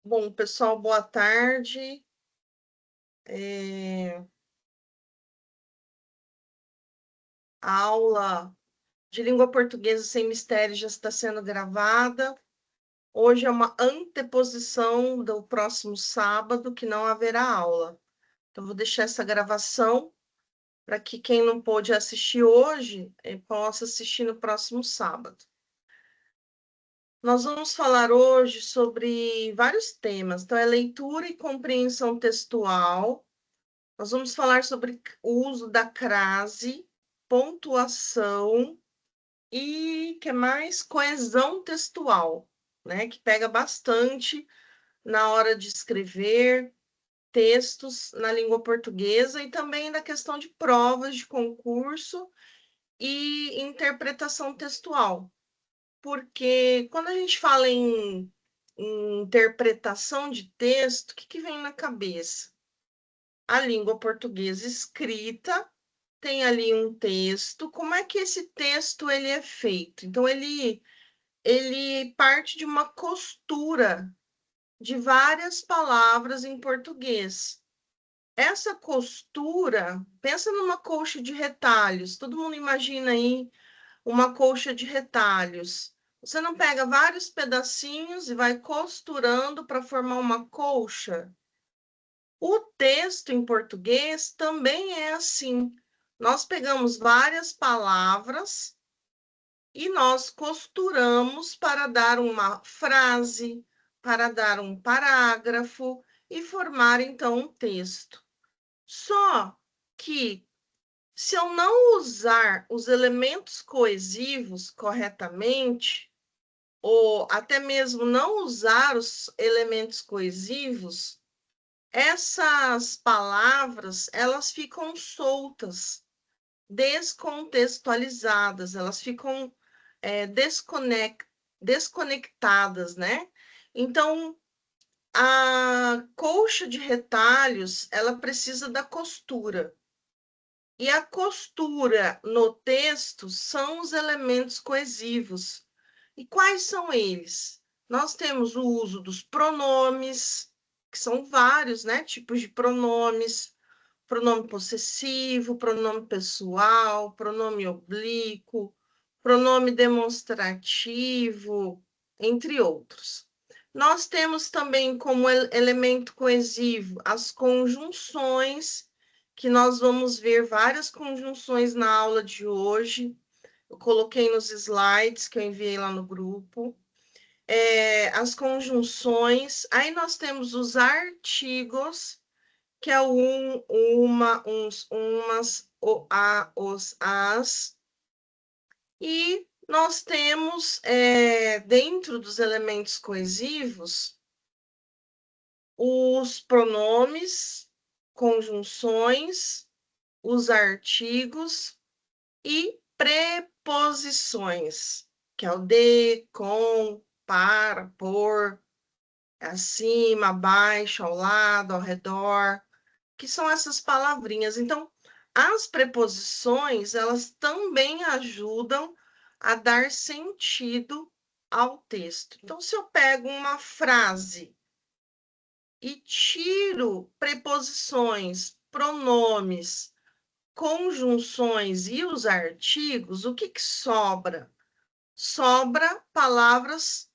Bom, pessoal, boa tarde. A aula de língua portuguesa sem mistério já está sendo gravada. Hoje é uma anteposição do próximo sábado, que não haverá aula. Então, vou deixar essa gravação para que quem não pôde assistir hoje possa assistir no próximo sábado. Nós vamos falar hoje sobre vários temas. Então, é leitura e compreensão textual. Nós vamos falar sobre o uso da crase, pontuação e que mais? Coesão textual, né? Que pega bastante na hora de escrever textos na língua portuguesa e também na questão de provas de concurso e interpretação textual. Porque quando a gente fala em interpretação de texto, o que vem na cabeça? A língua portuguesa escrita tem ali um texto. Como é que esse texto ele é feito? Então ele parte de uma costura de várias palavras em português. Essa costura, pensa numa colcha de retalhos. Todo mundo imagina aí uma colcha de retalhos. Você não pega vários pedacinhos e vai costurando para formar uma colcha? O texto em português também é assim. Nós pegamos várias palavras e nós costuramos para dar uma frase, para dar um parágrafo e formar então um texto. Só que se eu não usar os elementos coesivos corretamente, ou até mesmo não usar os elementos coesivos, essas palavras, elas ficam soltas, descontextualizadas, elas ficam desconectadas, né? Então, a colcha de retalhos, ela precisa da costura. E a costura no texto são os elementos coesivos. E quais são eles? Nós temos o uso dos pronomes, que são vários, né, tipos de pronomes: pronome possessivo, pronome pessoal, pronome oblíquo, pronome demonstrativo, entre outros. Nós temos também como elemento coesivo as conjunções, que nós vamos ver várias conjunções na aula de hoje. Eu coloquei nos slides que eu enviei lá no grupo. As conjunções, aí nós temos os artigos, que é o uma, uns, umas, o, a, os, as. E nós temos, dentro dos elementos coesivos, os pronomes, conjunções, os artigos e preposições, que é o de, com, para, por, acima, abaixo, ao lado, ao redor, que são essas palavrinhas. Então, as preposições, elas também ajudam a dar sentido ao texto. Então, se eu pego uma frase e tiro preposições, pronomes, conjunções e os artigos, o que sobra? Sobra palavras.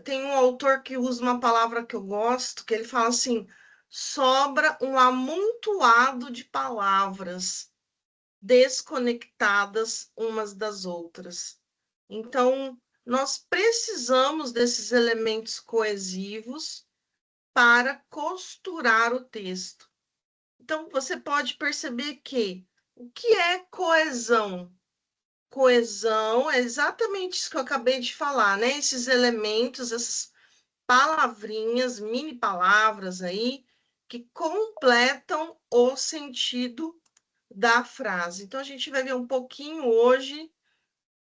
Tem um autor que usa uma palavra que eu gosto, que ele fala assim: sobra um amontoado de palavras desconectadas umas das outras. Então, nós precisamos desses elementos coesivos para costurar o texto. Então, você pode perceber que o que é coesão? Coesão é exatamente isso que eu acabei de falar, né? Esses elementos, essas palavrinhas, mini palavras aí, que completam o sentido da frase. Então, a gente vai ver um pouquinho hoje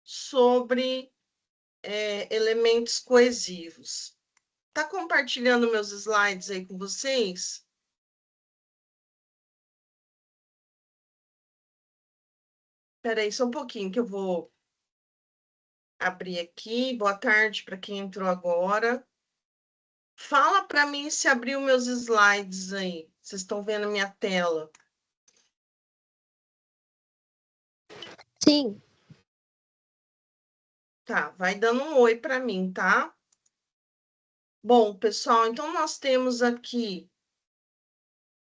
sobre elementos coesivos. Tá compartilhando meus slides aí com vocês? Espera aí só um pouquinho que eu vou abrir aqui. Boa tarde para quem entrou agora. Fala para mim se abriu meus slides aí. Vocês estão vendo minha tela? Sim. Tá, vai dando um oi para mim, tá? Bom, pessoal, então nós temos aqui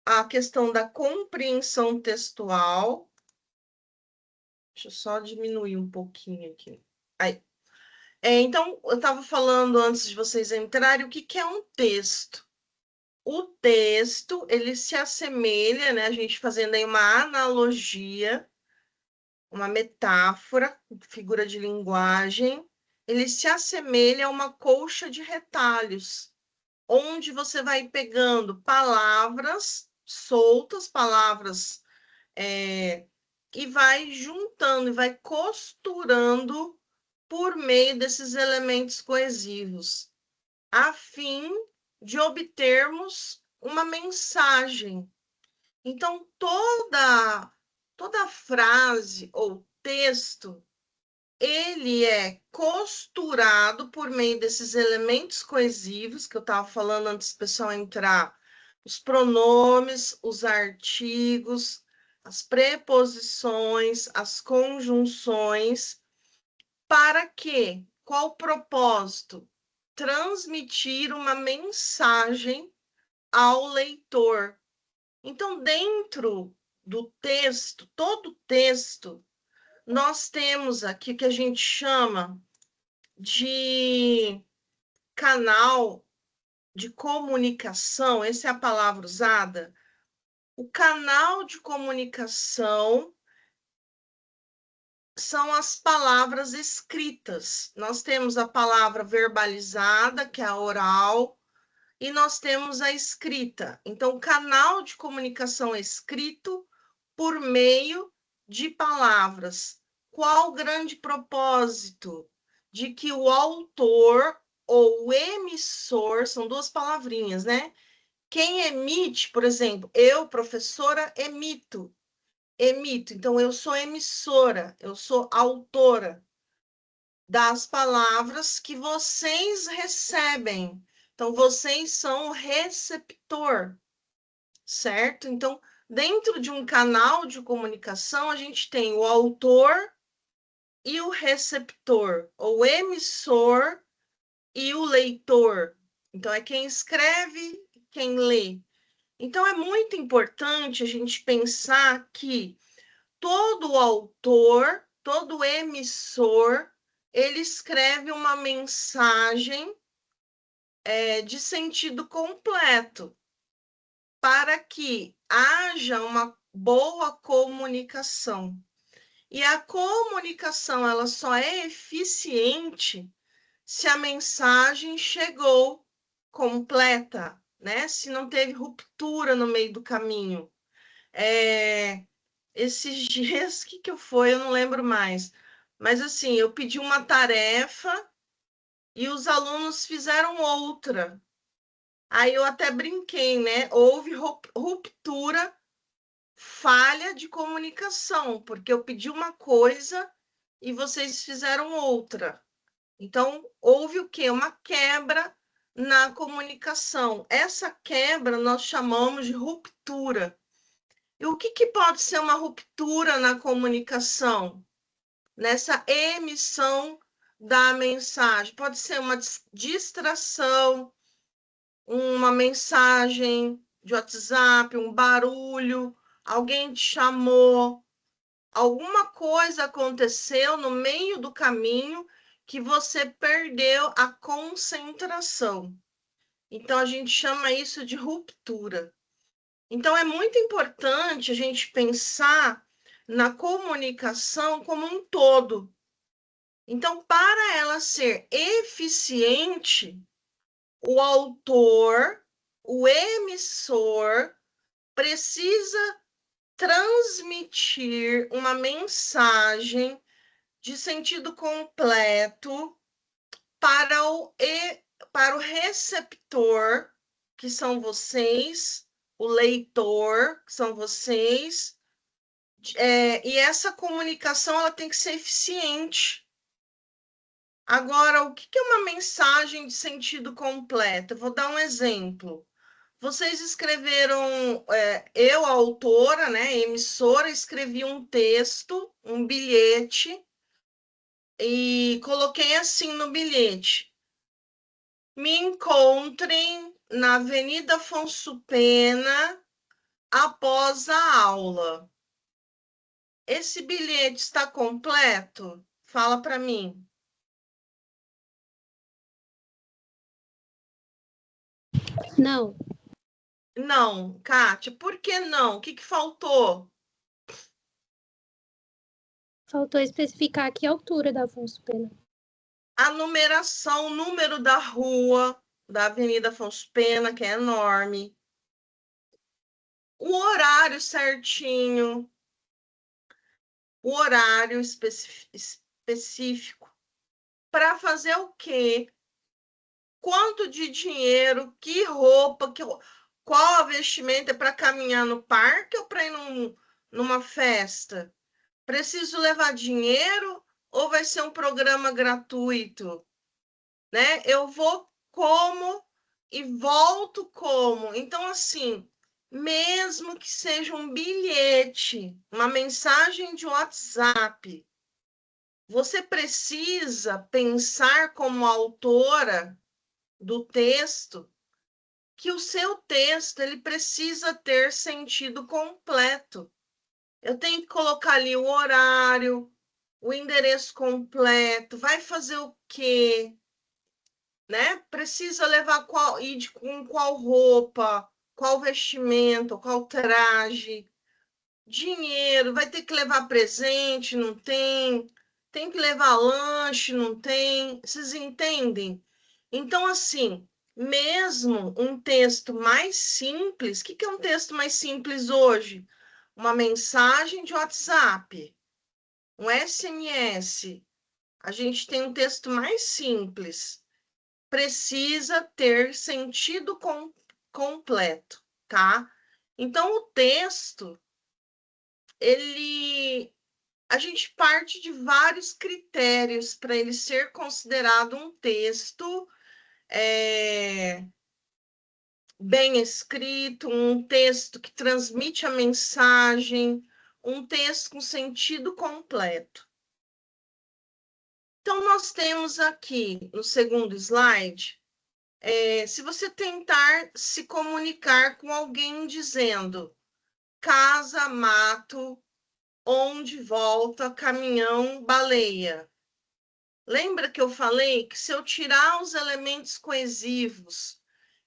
a questão da compreensão textual. Deixa eu só diminuir um pouquinho aqui. Aí. Então, eu estava falando antes de vocês entrarem o que, que é um texto. O texto, ele se assemelha, né? A gente fazendo aí uma analogia, uma metáfora, figura de linguagem, ele se assemelha a uma colcha de retalhos, onde você vai pegando palavras soltas, palavras, e vai juntando, e vai costurando por meio desses elementos coesivos, a fim de obtermos uma mensagem. Então, toda frase ou texto, ele é costurado por meio desses elementos coesivos que eu estava falando antes do pessoal entrar, os pronomes, os artigos, as preposições, as conjunções, para quê? Qual o propósito? Transmitir uma mensagem ao leitor. Então, dentro do texto, todo texto, nós temos aqui o que a gente chama de canal de comunicação, essa é a palavra usada. O canal de comunicação são as palavras escritas. Nós temos a palavra verbalizada, que é a oral, e nós temos a escrita. Então, o canal de comunicação é escrito por meio de palavras. Qual o grande propósito? De que o autor ou o emissor, são duas palavrinhas, né? Quem emite, por exemplo, eu, professora, emito. Emito, então eu sou emissora, eu sou autora das palavras que vocês recebem. Então, vocês são o receptor, certo? Então, dentro de um canal de comunicação, a gente tem o autor e o receptor, o emissor e o leitor. Então, é quem escreve, quem lê. Então, é muito importante a gente pensar que todo autor, todo emissor, ele escreve uma mensagem de sentido completo, para que haja uma boa comunicação. E a comunicação ela só é eficiente se a mensagem chegou completa, né? Se não teve ruptura no meio do caminho. Esses dias, o que foi? Eu não lembro mais. Mas assim, eu pedi uma tarefa e os alunos fizeram outra. Aí eu até brinquei, né? Houve ruptura, falha de comunicação, porque eu pedi uma coisa e vocês fizeram outra. Então, houve o quê? Uma quebra na comunicação. Essa quebra nós chamamos de ruptura. E o que pode ser uma ruptura na comunicação? Nessa emissão da mensagem. Pode ser uma distração, uma mensagem de WhatsApp, um barulho, alguém te chamou, alguma coisa aconteceu no meio do caminho que você perdeu a concentração. Então, a gente chama isso de ruptura. Então, é muito importante a gente pensar na comunicação como um todo. Então, para ela ser eficiente, o autor, o emissor, precisa transmitir uma mensagem de sentido completo para o receptor, que são vocês, o leitor, que são vocês, e essa comunicação ela tem que ser eficiente. Agora, o que é uma mensagem de sentido completo? Eu vou dar um exemplo. Vocês escreveram, eu, a autora, né, emissora, escrevi um texto, um bilhete, e coloquei assim no bilhete: me encontrem na Avenida Afonso Pena após a aula. Esse bilhete está completo? Fala para mim. Não. Não, Kátia, por que não? O que faltou? Faltou especificar aqui a altura da Afonso Pena. A numeração, o número da rua, da Avenida Afonso Pena, que é enorme. O horário certinho. O horário específico. Para fazer o quê? Quanto de dinheiro, que roupa, qual a vestimenta para caminhar no parque ou para ir numa festa? Preciso levar dinheiro ou vai ser um programa gratuito? Né? Eu vou como e volto como. Então, assim, mesmo que seja um bilhete, uma mensagem de WhatsApp, você precisa pensar como autora do texto que o seu texto ele precisa ter sentido completo. Eu tenho que colocar ali o horário, o endereço completo, vai fazer o quê, né? Precisa levar com qual roupa, qual vestimento, qual traje, dinheiro, vai ter que levar presente, não tem? Tem que levar lanche, não tem? Vocês entendem? Então, assim, mesmo um texto mais simples, o que é um texto mais simples hoje? Uma mensagem de WhatsApp, um SMS. A gente tem um texto mais simples. Precisa ter sentido completo, tá? Então, o texto, ele a gente parte de vários critérios para ele ser considerado um texto bem escrito, um texto que transmite a mensagem, um texto com sentido completo. Então, nós temos aqui no segundo slide, se você tentar se comunicar com alguém dizendo casa, mato, onde volta, caminhão, baleia. Lembra que eu falei que se eu tirar os elementos coesivos,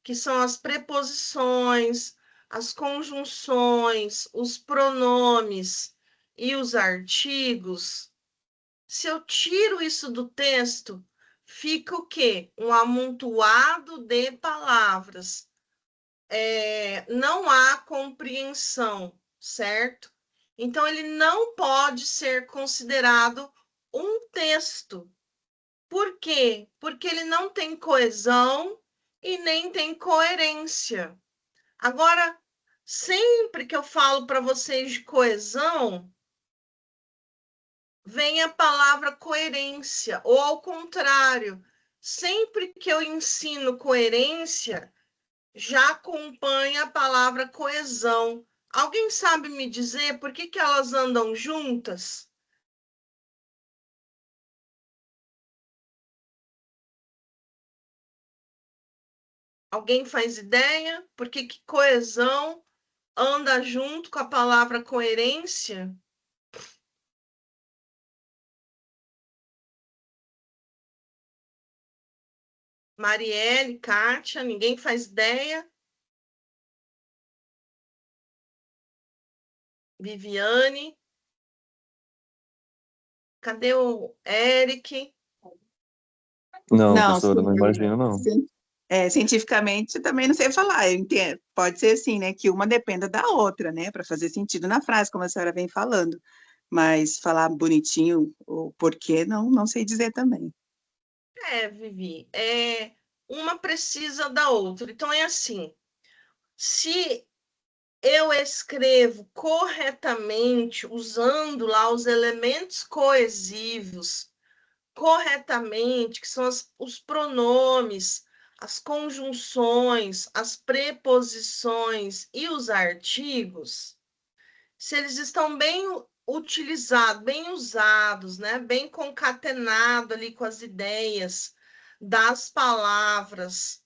que são as preposições, as conjunções, os pronomes e os artigos, se eu tiro isso do texto, fica o quê? Um amontoado de palavras. Não há compreensão, certo? Então, ele não pode ser considerado um texto. Por quê? Porque ele não tem coesão e nem tem coerência. Agora, sempre que eu falo para vocês de coesão, vem a palavra coerência, ou ao contrário, sempre que eu ensino coerência, já acompanha a palavra coesão. Alguém sabe me dizer por que elas andam juntas? Alguém faz ideia? Por que coesão anda junto com a palavra coerência? Marielle, Kátia, ninguém faz ideia? Viviane? Cadê o Eric? Não, Não, professora, não imagino, não. cientificamente também não sei falar. Eu entendo. Pode ser assim, né? Que uma dependa da outra, né? Para fazer sentido na frase, como a senhora vem falando. Mas falar bonitinho o porquê, não sei dizer também. Vivi, uma precisa da outra. Então, é assim, se eu escrevo corretamente, usando lá os elementos coesivos, corretamente, que são os pronomes, as conjunções, as preposições e os artigos, se eles estão bem utilizados, bem usados, né? Bem concatenado ali com as ideias das palavras,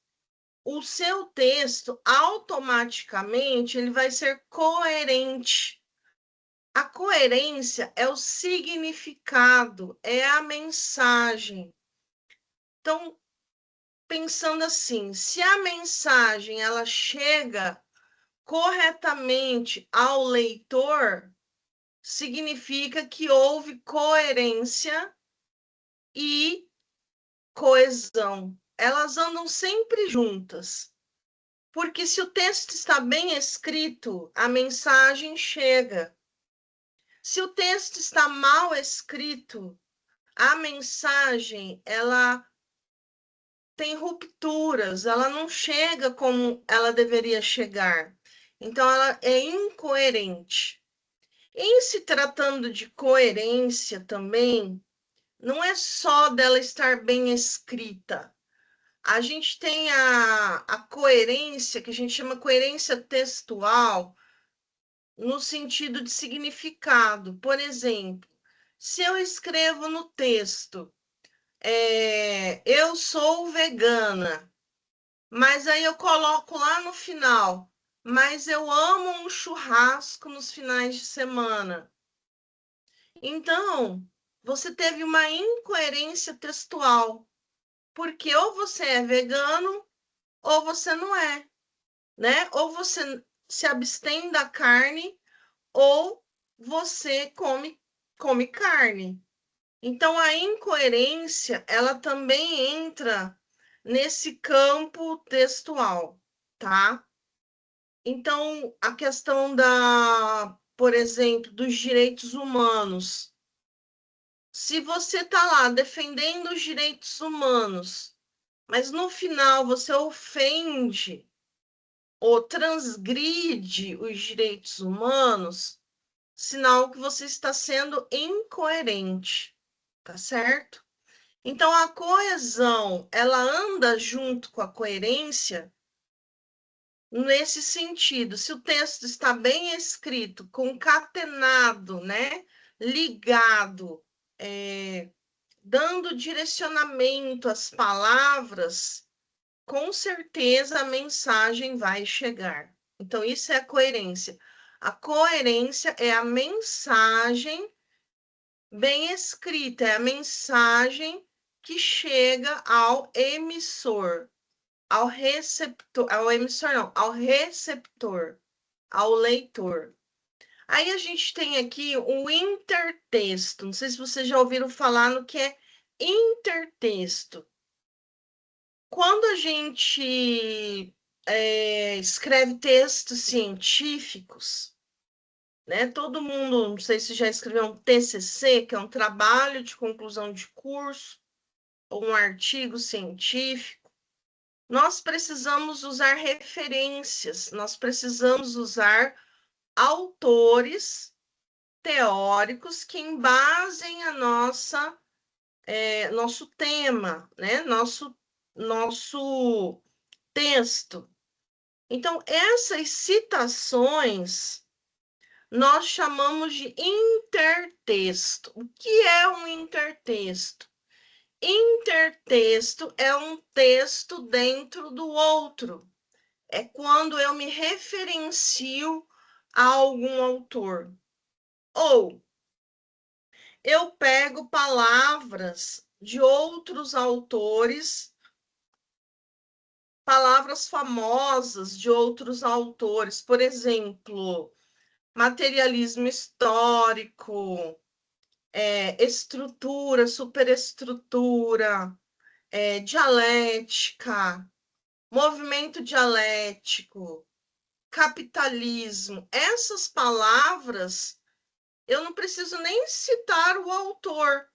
o seu texto automaticamente ele vai ser coerente. A coerência é o significado, é a mensagem. Então, pensando assim, se a mensagem ela chega corretamente ao leitor, significa que houve coerência e coesão. Elas andam sempre juntas. Porque se o texto está bem escrito, a mensagem chega. Se o texto está mal escrito, a mensagem ela tem rupturas, ela não chega como ela deveria chegar. Então, ela é incoerente. Em se tratando de coerência também, não é só dela estar bem escrita. A gente tem a coerência, que a gente chama coerência textual, no sentido de significado. Por exemplo, se eu escrevo no texto, eu sou vegana, mas aí eu coloco lá no final, mas eu amo um churrasco nos finais de semana. Então, você teve uma incoerência textual, porque ou você é vegano ou você não é, né? Ou você se abstém da carne ou você come carne. Então, a incoerência, ela também entra nesse campo textual, tá? Então, a questão por exemplo, dos direitos humanos. Se você está lá defendendo os direitos humanos, mas no final você ofende ou transgride os direitos humanos, sinal que você está sendo incoerente, tá certo? Então, a coesão, ela anda junto com a coerência nesse sentido. Se o texto está bem escrito, concatenado, né? Ligado, dando direcionamento às palavras, com certeza a mensagem vai chegar. Então, isso é a coerência. A coerência é a mensagem bem escrita, é a mensagem que chega ao emissor, ao receptor, ao emissor não, ao receptor, ao leitor. Aí a gente tem aqui o intertexto. Não sei se vocês já ouviram falar no que é intertexto. Quando a gente escreve textos científicos, né? Todo mundo, não sei se já escreveu um TCC, que é um trabalho de conclusão de curso, ou um artigo científico. Nós precisamos usar referências, nós precisamos usar autores teóricos que embasem a nosso tema, né? Nosso texto. Então, essas citações nós chamamos de intertexto. O que é um intertexto? Intertexto é um texto dentro do outro. É quando eu me referencio a algum autor. Ou eu pego palavras de outros autores, palavras famosas de outros autores, por exemplo, materialismo histórico, estrutura, superestrutura, dialética, movimento dialético, capitalismo. Essas palavras eu não preciso nem citar o autor.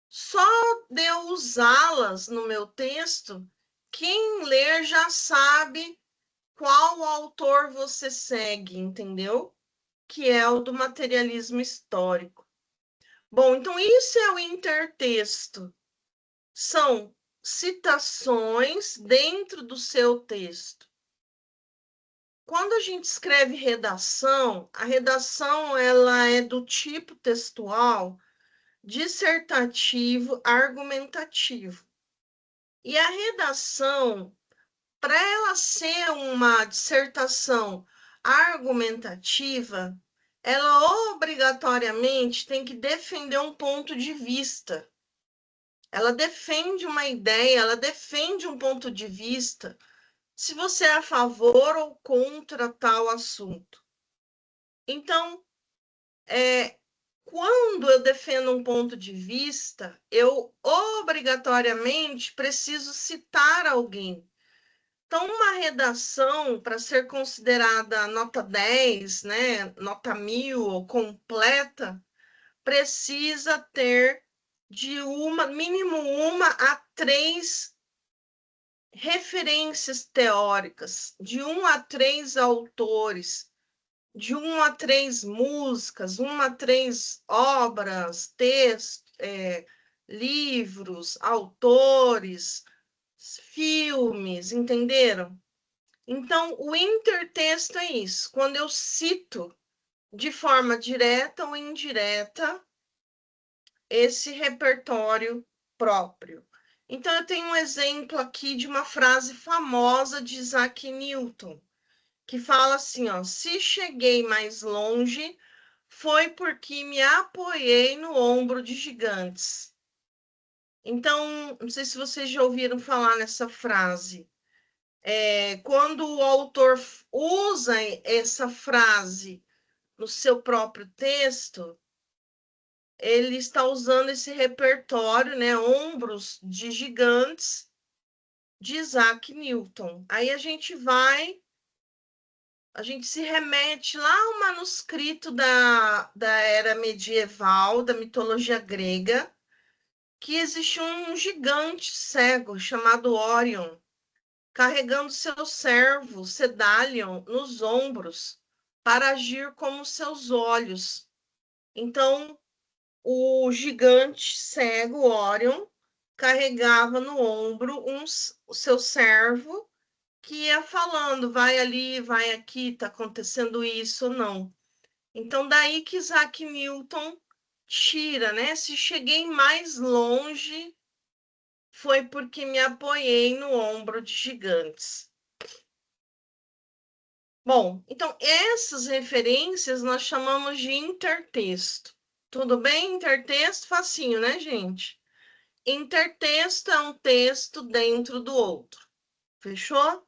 Só de eu usá-las no meu texto, quem ler já sabe qual autor você segue, entendeu? Que é o do materialismo histórico. Bom, então isso é o intertexto. são citações dentro do seu texto. Quando a gente escreve redação, a redação ela é do tipo textual dissertativo argumentativo. E a redação, para ela ser uma dissertação argumentativa, ela obrigatoriamente tem que defender um ponto de vista. Ela defende uma ideia, ela defende um ponto de vista, se você é a favor ou contra tal assunto. Então, quando eu defendo um ponto de vista, eu obrigatoriamente preciso citar alguém. Então, uma redação, para ser considerada nota 10, né, nota 1000 ou completa, precisa ter de mínimo 1 a 3 referências teóricas, de 1 a 3 autores, de 1 a 3 músicas, 1 a 3 obras, textos, livros, autores, filmes, entenderam? Então, o intertexto é isso. Quando eu cito de forma direta ou indireta esse repertório próprio. Então, eu tenho um exemplo aqui de uma frase famosa de Isaac Newton, que fala assim, ó, se cheguei mais longe, foi porque me apoiei no ombro de gigantes. Então, não sei se vocês já ouviram falar nessa frase. Quando o autor usa essa frase no seu próprio texto, ele está usando esse repertório, né, ombros de gigantes, de Isaac Newton. Aí a gente se remete lá ao manuscrito da era medieval, da mitologia grega, que existe um gigante cego chamado Órion, carregando seu servo, Sedalion, nos ombros, para agir como seus olhos. Então, o gigante cego, Órion, carregava no ombro o seu servo, que ia falando, vai ali, vai aqui, está acontecendo isso ou não. Então, daí que Isaac Newton tira, né? Se cheguei mais longe, foi porque me apoiei no ombro de gigantes. Bom, então essas referências nós chamamos de intertexto. Tudo bem? Intertexto, facinho, né, gente? Intertexto é um texto dentro do outro. Fechou?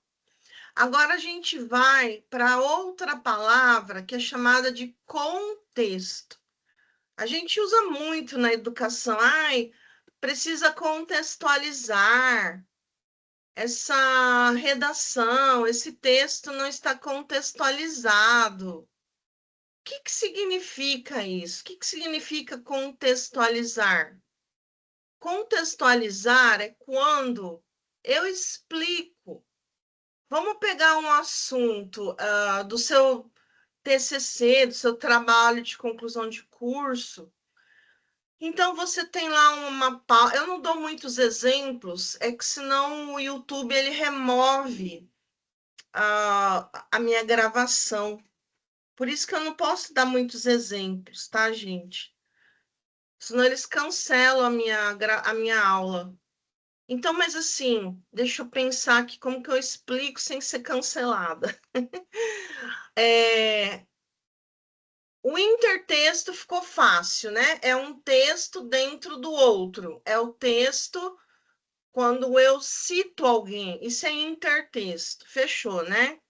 Agora a gente vai para outra palavra que é chamada de contexto. A gente usa muito na educação. Ai, precisa contextualizar. Essa redação, esse texto não está contextualizado. O que significa isso? O que significa contextualizar? Contextualizar é quando eu explico. Vamos pegar um assunto do seu TCC, do seu trabalho de conclusão de curso. Então, você tem lá uma... Eu não dou muitos exemplos, é que senão o YouTube ele remove a minha gravação. Por isso que eu não posso dar muitos exemplos, tá, gente? Senão eles cancelam a minha aula. Então, mas assim, deixa eu pensar aqui como que eu explico sem ser cancelada. O intertexto ficou fácil, né? É um texto dentro do outro. É o texto quando eu cito alguém. Isso é intertexto. Fechou, né?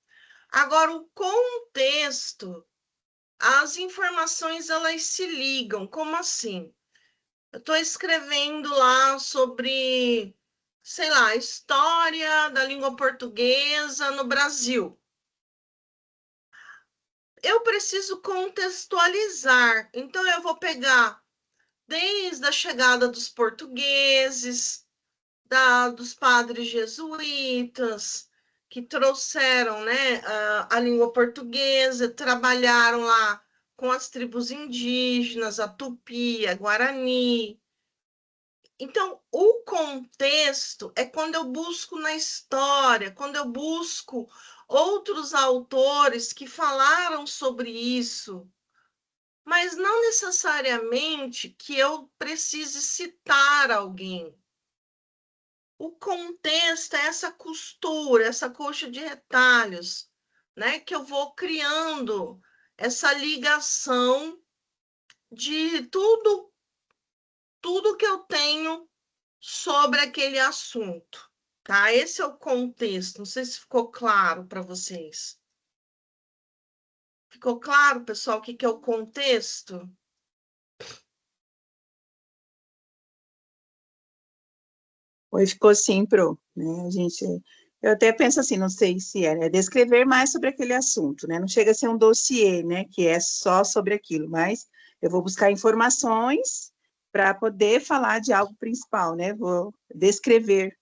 Agora, o contexto, as informações, elas se ligam. Como assim? Eu estou escrevendo lá sobre, sei lá, a história da língua portuguesa no Brasil. Eu preciso contextualizar. Então, eu vou pegar desde a chegada dos portugueses, dos padres jesuítas, que trouxeram, né, a língua portuguesa, trabalharam lá com as tribos indígenas, a Tupi, a Guarani. Então, o contexto é quando eu busco na história, quando eu busco outros autores que falaram sobre isso, mas não necessariamente que eu precise citar alguém. O contexto é essa costura, essa coxa de retalhos, né? Que eu vou criando essa ligação de tudo que eu tenho sobre aquele assunto, tá? Esse é o contexto. Não sei se ficou claro para vocês. Ficou claro, pessoal, o que é o contexto? Hoje ficou sim, Pro, né? Eu até penso assim, não sei se é descrever mais sobre aquele assunto, né? Não chega a ser um dossiê, né? Que é só sobre aquilo, mas eu vou buscar informações para poder falar de algo principal, né? Vou descrever.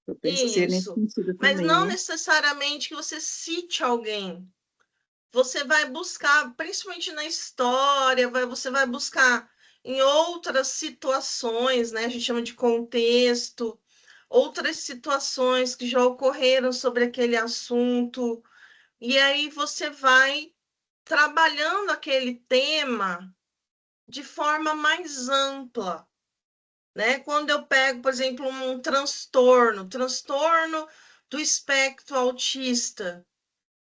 Eu penso ser nesse Isso. sentido Mas também, não né? necessariamente que você cite alguém. Você vai buscar, principalmente na história, você vai buscar em outras situações, né? A gente chama de contexto, outras situações que já ocorreram sobre aquele assunto, e aí você vai trabalhando aquele tema de forma mais ampla, né? Quando eu pego, por exemplo, um transtorno do espectro autista.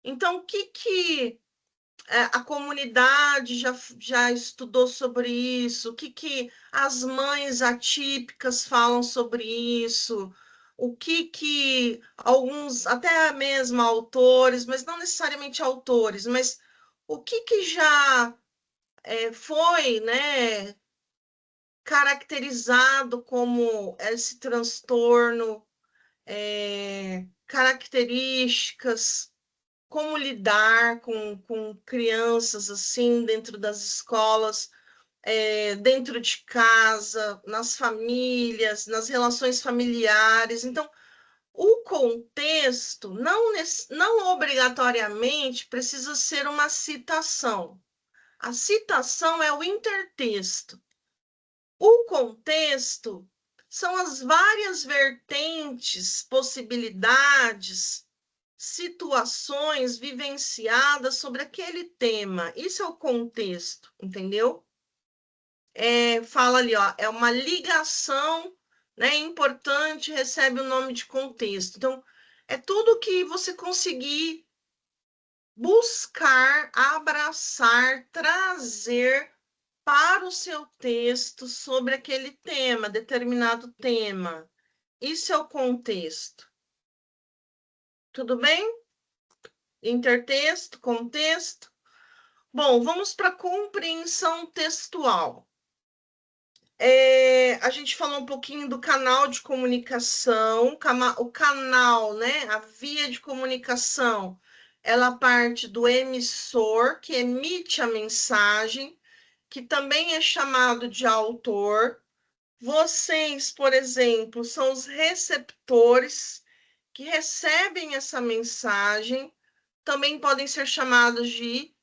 Então, o que a comunidade já estudou sobre isso? O que as mães atípicas falam sobre isso? O que alguns, até mesmo autores, mas não necessariamente autores, mas o que já foi, né, caracterizado como esse transtorno, características, como lidar com crianças assim dentro das escolas, dentro de casa, nas famílias, nas relações familiares. Então, o contexto não obrigatoriamente precisa ser uma citação. A citação é o intertexto. O contexto são as várias vertentes, possibilidades, situações vivenciadas sobre aquele tema. Isso é o contexto, entendeu? Fala ali, ó, é uma ligação, né, importante, recebe o nome de contexto. Então, é tudo que você conseguir buscar, abraçar, trazer para o seu texto sobre aquele tema, determinado tema. Isso é o contexto. Tudo bem? Intertexto, contexto. Bom, vamos para a compreensão textual. A gente falou um pouquinho do canal de comunicação, o canal, né? A via de comunicação, ela parte do emissor, que emite a mensagem, que também é chamado de autor. Vocês, por exemplo, são os receptores que recebem essa mensagem, também podem ser chamados de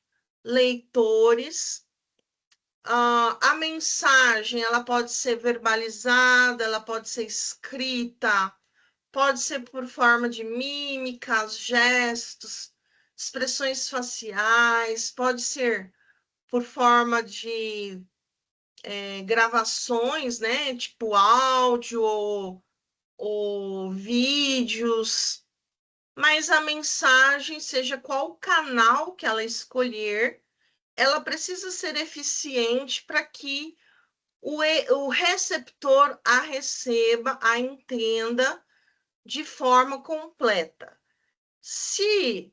leitores. A mensagem, ela pode ser verbalizada, ela pode ser escrita, pode ser por forma de mímicas, gestos, expressões faciais, pode ser por forma de gravações, né? Tipo áudio ou vídeos, mas a mensagem, seja qual canal que ela escolher, ela precisa ser eficiente para que o receptor a receba, a entenda de forma completa. Se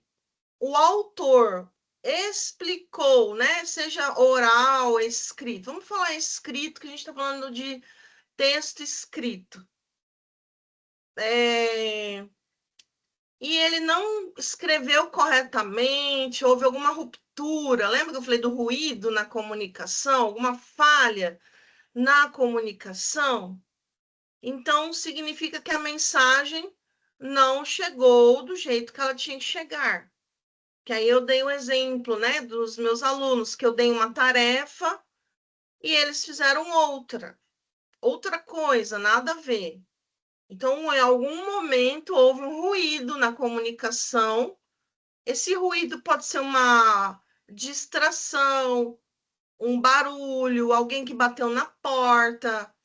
o autor explicou, né, seja oral, escrito, vamos falar escrito, que a gente está falando de texto escrito. E ele não escreveu corretamente, houve alguma ruptura. Lembra que eu falei do ruído na comunicação? Alguma falha na comunicação? Então, significa que a mensagem não chegou do jeito que ela tinha que chegar. Que aí eu dei o exemplo, né, dos meus alunos, que eu dei uma tarefa e eles fizeram outra. outra coisa, nada a ver. Então, em algum momento, houve um ruído na comunicação. Esse ruído pode ser uma distração, um barulho, alguém que bateu na porta,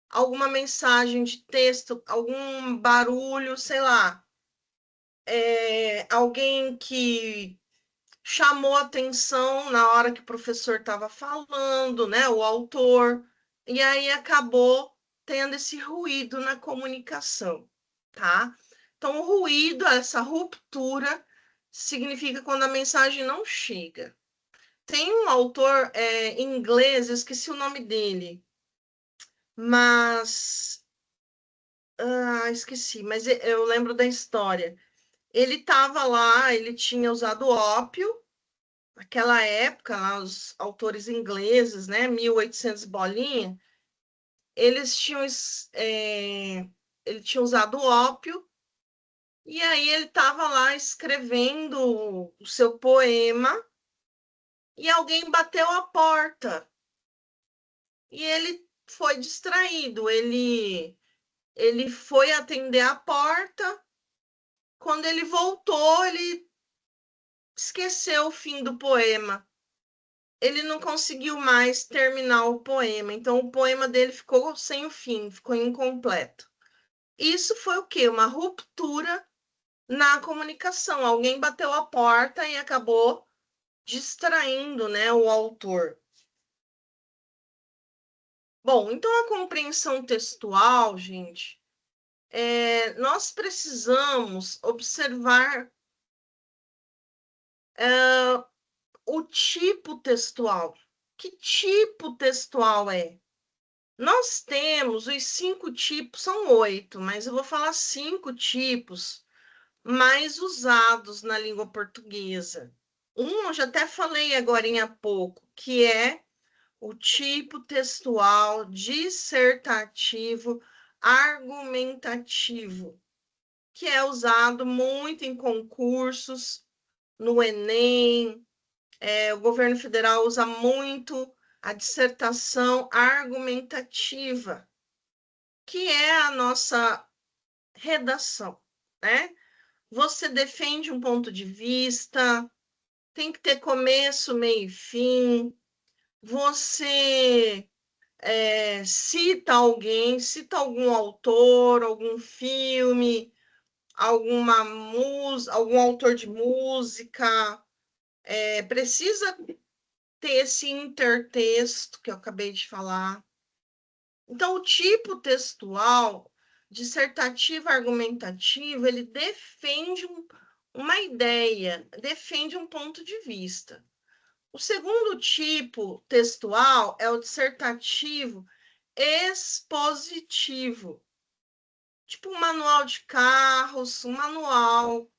alguma mensagem de texto, algum barulho, sei lá. Alguém que chamou atenção na hora que o professor estava falando, né? O autor, e aí acabou tendo esse ruído na comunicação, tá? Então, o ruído, essa ruptura, significa quando a mensagem não chega. Tem um autor inglês, eu esqueci o nome dele, mas. Esqueci, mas eu lembro da história. Ele estava lá, ele tinha usado ópio. Naquela época, lá, os autores ingleses, né, 1800 bolinha, eles tinham, ele tinha usado ópio, e aí ele estava lá escrevendo o seu poema, e alguém bateu a porta, e ele foi distraído, ele foi atender a porta, quando ele voltou, ele esqueceu o fim do poema. Ele não conseguiu mais terminar o poema, então o poema dele ficou sem o fim, ficou incompleto. Isso foi o quê? Uma ruptura na comunicação. Alguém bateu a porta e acabou distraindo, né, o autor. Bom, então a compreensão textual, gente, nós precisamos observar o tipo textual. Que tipo textual é? Nós temos os 5 tipos, são 8, mas eu vou falar 5 tipos mais usados na língua portuguesa. Eu já até falei agora há pouco, que é o tipo textual dissertativo argumentativo, que é usado muito em concursos, no Enem, o governo federal usa muito a dissertação argumentativa, que é a nossa redação, né? Você defende um ponto de vista, tem que ter começo, meio e fim. Você cita alguém, cita algum autor, algum filme, algum autor de música. Precisa ter esse intertexto que eu acabei de falar. Então, o tipo textual, dissertativo, argumentativo, ele defende uma ideia, defende um ponto de vista. O segundo tipo textual é o dissertativo expositivo, tipo um manual de carros, um manual.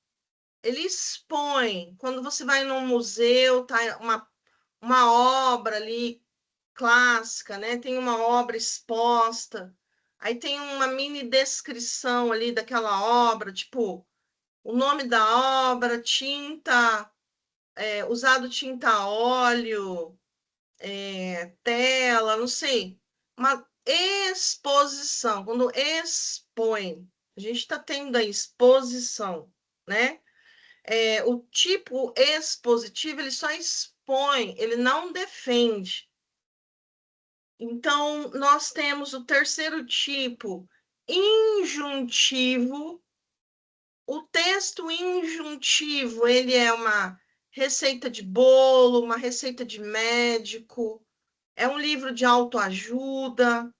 Ele expõe. Quando você vai num museu, tá uma obra ali clássica, né? Tem uma obra exposta, aí tem uma mini descrição ali daquela obra, tipo o nome da obra, tinta, usado tinta a óleo, tela, não sei, uma exposição, quando expõe, a gente está tendo a exposição, né? O tipo expositivo, ele só expõe, ele não defende. Então, nós temos o terceiro tipo, injuntivo. O texto injuntivo, ele é uma receita de bolo, uma receita de médico, é um livro de autoajuda,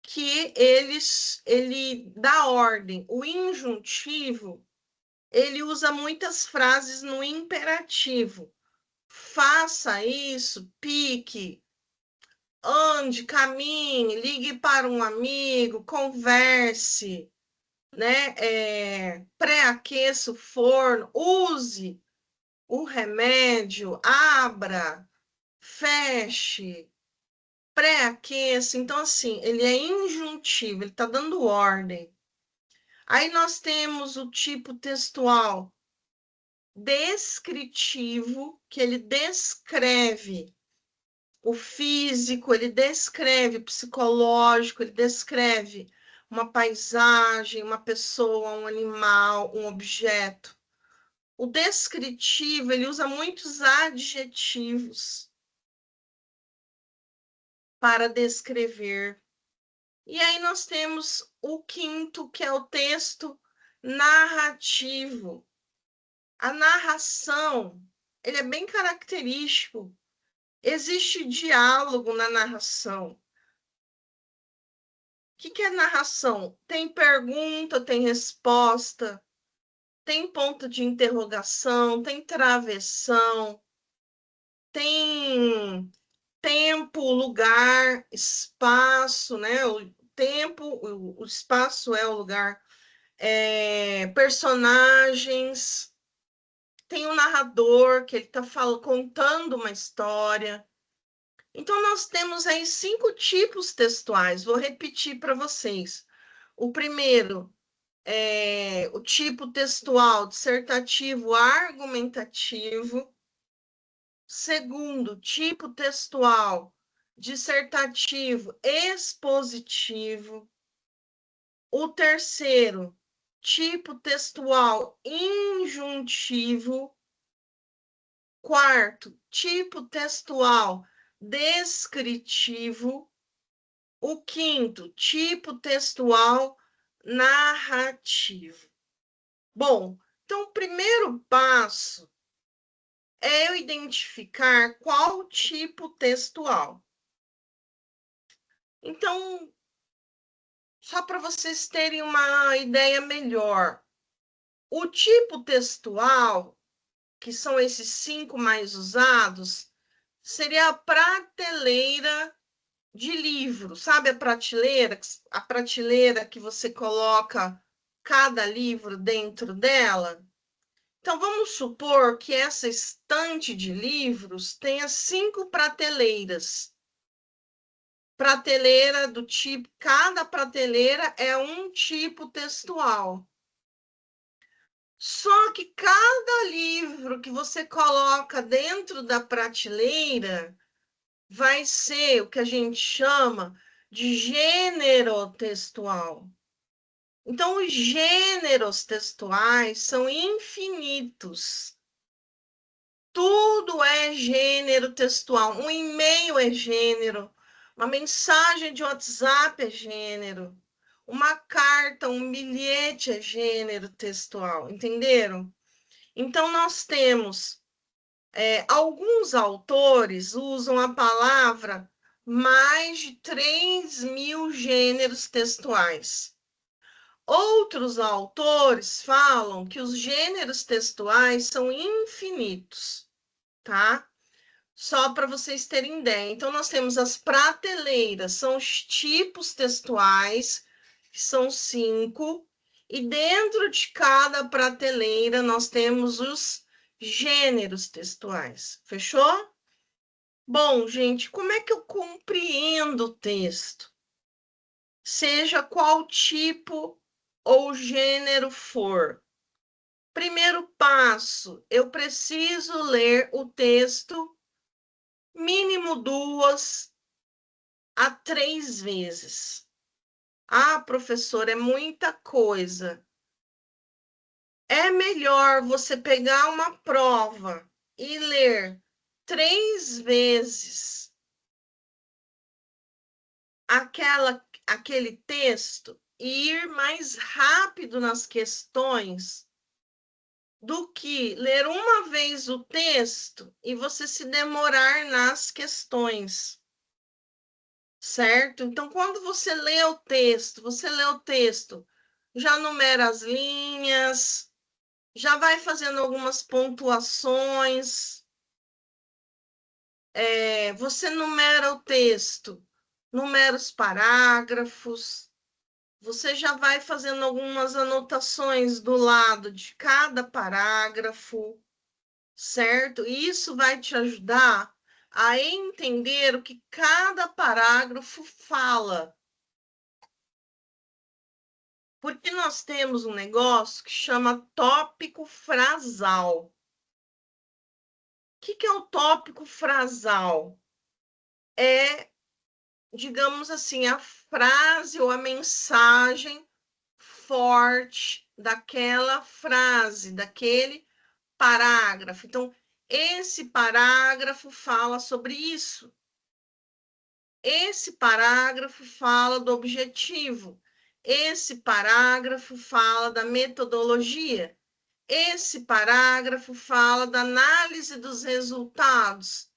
que ele dá ordem. O injuntivo, ele usa muitas frases no imperativo. Faça isso, pique, ande, caminhe, ligue para um amigo, converse, né? Pré-aqueça o forno, use o remédio, abra, feche, pré-aqueça. Então, assim, ele é injuntivo, ele está dando ordem. Aí nós temos o tipo textual descritivo, que ele descreve o físico, ele descreve o psicológico, ele descreve uma paisagem, uma pessoa, um animal, um objeto. O descritivo, ele usa muitos adjetivos para descrever. E aí nós temos o quinto, que é o texto narrativo. A narração, ele é bem característico. Existe diálogo na narração. O que é narração? Tem pergunta, tem resposta, tem ponto de interrogação, tem travessão, tem tempo, lugar, espaço, né? O tempo, o espaço é o lugar, personagens, tem um narrador que ele está contando uma história. Então, nós temos aí 5 tipos textuais. Vou repetir para vocês. O primeiro é o tipo textual dissertativo argumentativo. Segundo, tipo textual dissertativo expositivo. O terceiro, tipo textual injuntivo. Quarto, tipo textual descritivo. O quinto, tipo textual narrativo. Bom, então o primeiro passo é eu identificar qual tipo textual. Então, só para vocês terem uma ideia melhor, o tipo textual, que são esses 5 mais usados, seria a prateleira de livro, sabe a prateleira que você coloca cada livro dentro dela? Então, vamos supor que essa estante de livros tenha 5 prateleiras. Prateleira do tipo, cada prateleira é um tipo textual. Só que cada livro que você coloca dentro da prateleira vai ser o que a gente chama de gênero textual. Então, os gêneros textuais são infinitos. Tudo é gênero textual. Um e-mail é gênero. Uma mensagem de WhatsApp é gênero. Uma carta, um bilhete é gênero textual. Entenderam? Então, nós temos alguns autores usam a palavra mais de 3.000 gêneros textuais. Outros autores falam que os gêneros textuais são infinitos, tá? Só para vocês terem ideia. Então, nós temos as prateleiras, são os tipos textuais, que são 5, e dentro de cada prateleira nós temos os gêneros textuais. Fechou? Bom, gente, como é que eu compreendo o texto? Seja qual tipo ou gênero for. Primeiro passo, eu preciso ler o texto mínimo 2 a 3 vezes. Ah, professor, é muita coisa. É melhor você pegar uma prova e ler 3 vezes aquele texto e ir mais rápido nas questões do que ler uma vez o texto e você se demorar nas questões. Certo? Então, quando você lê o texto, já numera as linhas, já vai fazendo algumas pontuações, você numera o texto, numera os parágrafos, você já vai fazendo algumas anotações do lado de cada parágrafo, certo? E isso vai te ajudar a entender o que cada parágrafo fala. Porque nós temos um negócio que chama tópico frasal. O que é o tópico frasal? é, digamos assim, a frase ou a mensagem forte daquela frase, daquele parágrafo. Então, esse parágrafo fala sobre isso. Esse parágrafo fala do objetivo. Esse parágrafo fala da metodologia. Esse parágrafo fala da análise dos resultados.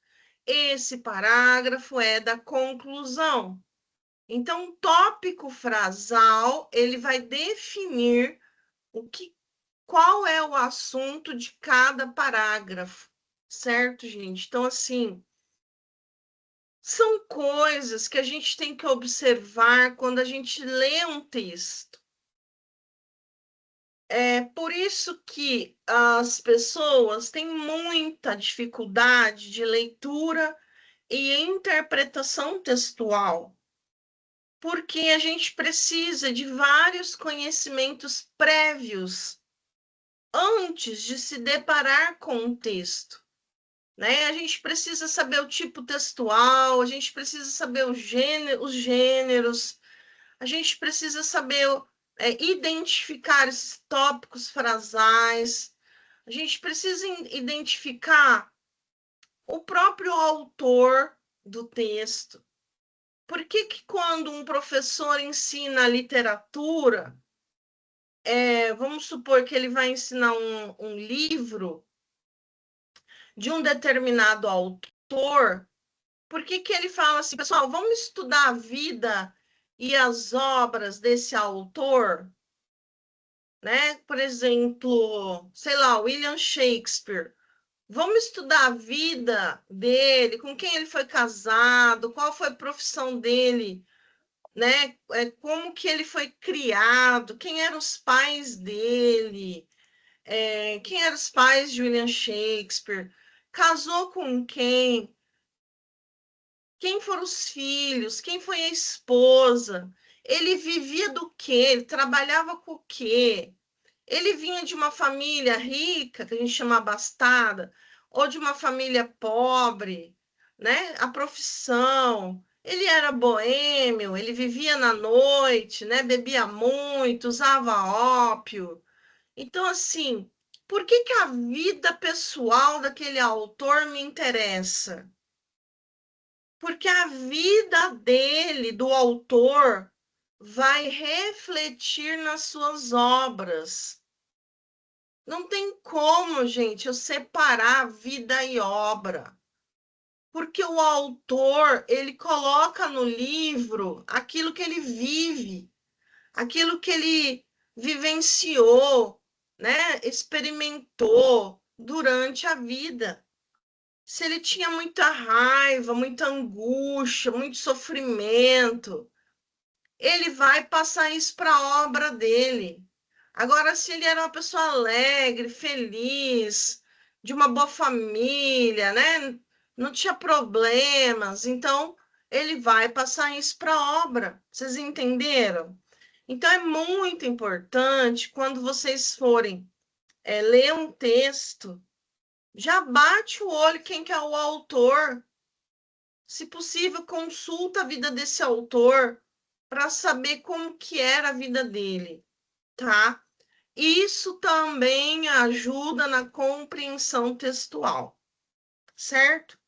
Esse parágrafo é da conclusão. Então, o tópico frasal, ele vai definir qual é o assunto de cada parágrafo, certo, gente? Então, assim, são coisas que a gente tem que observar quando a gente lê um texto. É por isso que as pessoas têm muita dificuldade de leitura e interpretação textual, porque a gente precisa de vários conhecimentos prévios antes de se deparar com um texto, né? A gente precisa saber o tipo textual, a gente precisa saber os gêneros, a gente precisa saber identificar esses tópicos frasais, a gente precisa identificar o próprio autor do texto. Por que quando um professor ensina literatura, vamos supor que ele vai ensinar um livro de um determinado autor, por que ele fala assim, pessoal, vamos estudar a vida e as obras desse autor, né? Por exemplo, sei lá, William Shakespeare. Vamos estudar a vida dele, com quem ele foi casado, qual foi a profissão dele, né? Como que ele foi criado, quem eram os pais dele, quem eram os pais de William Shakespeare, casou com quem foram os filhos, quem foi a esposa, ele vivia do quê, ele trabalhava com o quê, ele vinha de uma família rica, que a gente chama abastada, ou de uma família pobre, né? A profissão, ele era boêmio, ele vivia na noite, né? Bebia muito, usava ópio. Então, assim, por que a vida pessoal daquele autor me interessa? Porque a vida dele, do autor, vai refletir nas suas obras. Não tem como, gente, eu separar vida e obra. Porque o autor, ele coloca no livro aquilo que ele vive, aquilo que ele vivenciou, né? Experimentou durante a vida. Se ele tinha muita raiva, muita angústia, muito sofrimento, ele vai passar isso para a obra dele. Agora, se ele era uma pessoa alegre, feliz, de uma boa família, né? Não tinha problemas, então ele vai passar isso para a obra. Vocês entenderam? Então é muito importante quando vocês forem ler um texto, já bate o olho quem que é o autor. Se possível, consulta a vida desse autor para saber como que era a vida dele, tá? Isso também ajuda na compreensão textual, certo?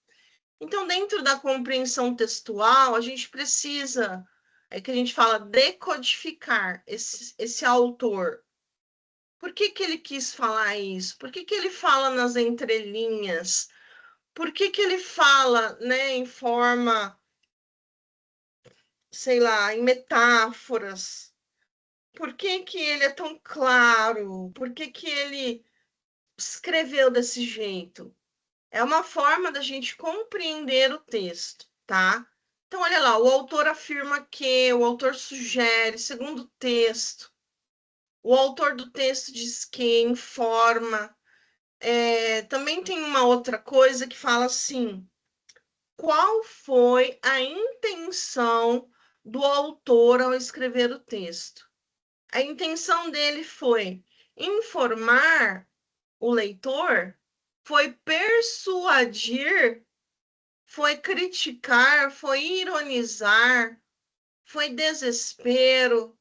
Então, dentro da compreensão textual, a gente precisa, que a gente fala, decodificar esse autor. Por que ele quis falar isso? Por que ele fala nas entrelinhas? Por que ele fala, né, em forma, sei lá, em metáforas? Por que ele é tão claro? Por que ele escreveu desse jeito? É uma forma da gente compreender o texto, tá? Então, olha lá, o autor afirma que, o autor sugere, segundo o texto, o autor do texto diz que, informa. Também tem uma outra coisa que fala assim, qual foi a intenção do autor ao escrever o texto? A intenção dele foi informar o leitor, foi persuadir, foi criticar, foi ironizar, foi desespero?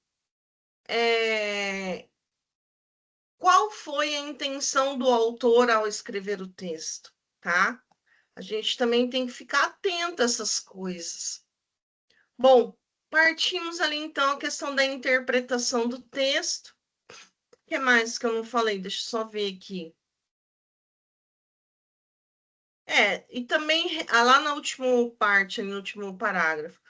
Qual foi a intenção do autor ao escrever o texto, tá? A gente também tem que ficar atento a essas coisas. Bom, partimos ali então a questão da interpretação do texto. O que mais que eu não falei? Deixa eu só ver aqui. E também lá na última parte, no último parágrafo,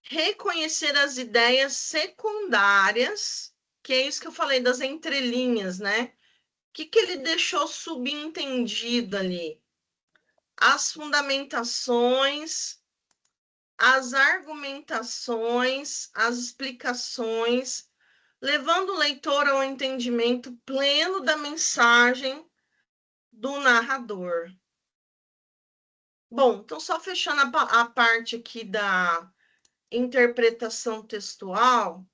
reconhecer as ideias secundárias, que é isso que eu falei das entrelinhas, né? O que ele deixou subentendido ali? As fundamentações, as argumentações, as explicações, levando o leitor ao entendimento pleno da mensagem do narrador. Bom, então só fechando a parte aqui da interpretação textual,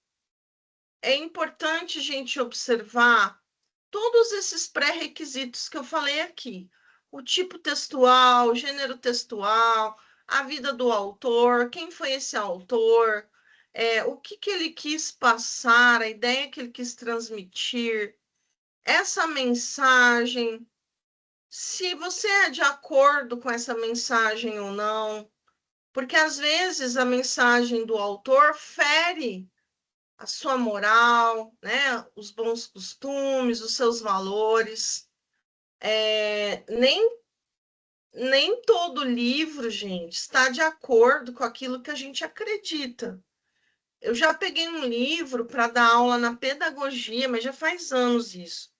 é importante a gente observar todos esses pré-requisitos que eu falei aqui. O tipo textual, o gênero textual, a vida do autor, quem foi esse autor, o que ele quis passar, a ideia que ele quis transmitir, essa mensagem, se você é de acordo com essa mensagem ou não, porque às vezes a mensagem do autor fere a sua moral, né? Os bons costumes, os seus valores. Nem todo livro, gente, está de acordo com aquilo que a gente acredita. Eu já peguei um livro para dar aula na pedagogia, mas já faz anos isso,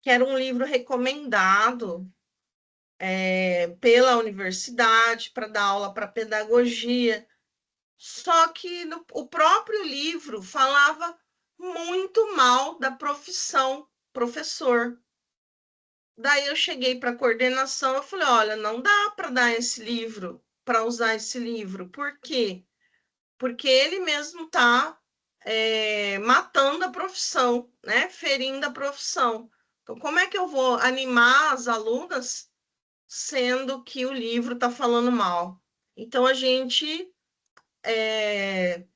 que era um livro recomendado pela universidade para dar aula para pedagogia. Só que o próprio livro falava muito mal da profissão professor. Daí eu cheguei para a coordenação, eu falei, olha, não dá para dar esse livro, para usar esse livro. Por quê? Porque ele mesmo está matando a profissão, né? Ferindo a profissão. Então, como é que eu vou animar as alunas sendo que o livro está falando mal? Então, a gente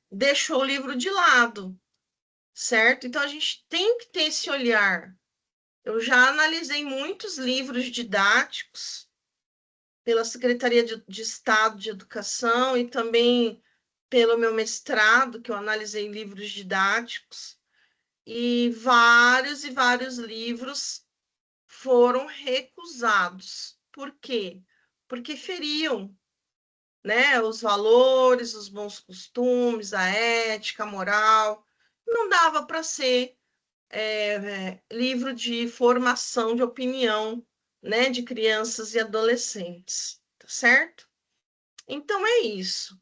deixou o livro de lado, certo? Então, a gente tem que ter esse olhar. Eu já analisei muitos livros didáticos pela Secretaria de Estado de Educação e também pelo meu mestrado, que eu analisei livros didáticos, e vários livros foram recusados. Por quê? Porque feriam, né, os valores, os bons costumes, a ética, a moral. Não dava para ser livro de formação de opinião, né, de crianças e adolescentes, tá certo? Então é isso.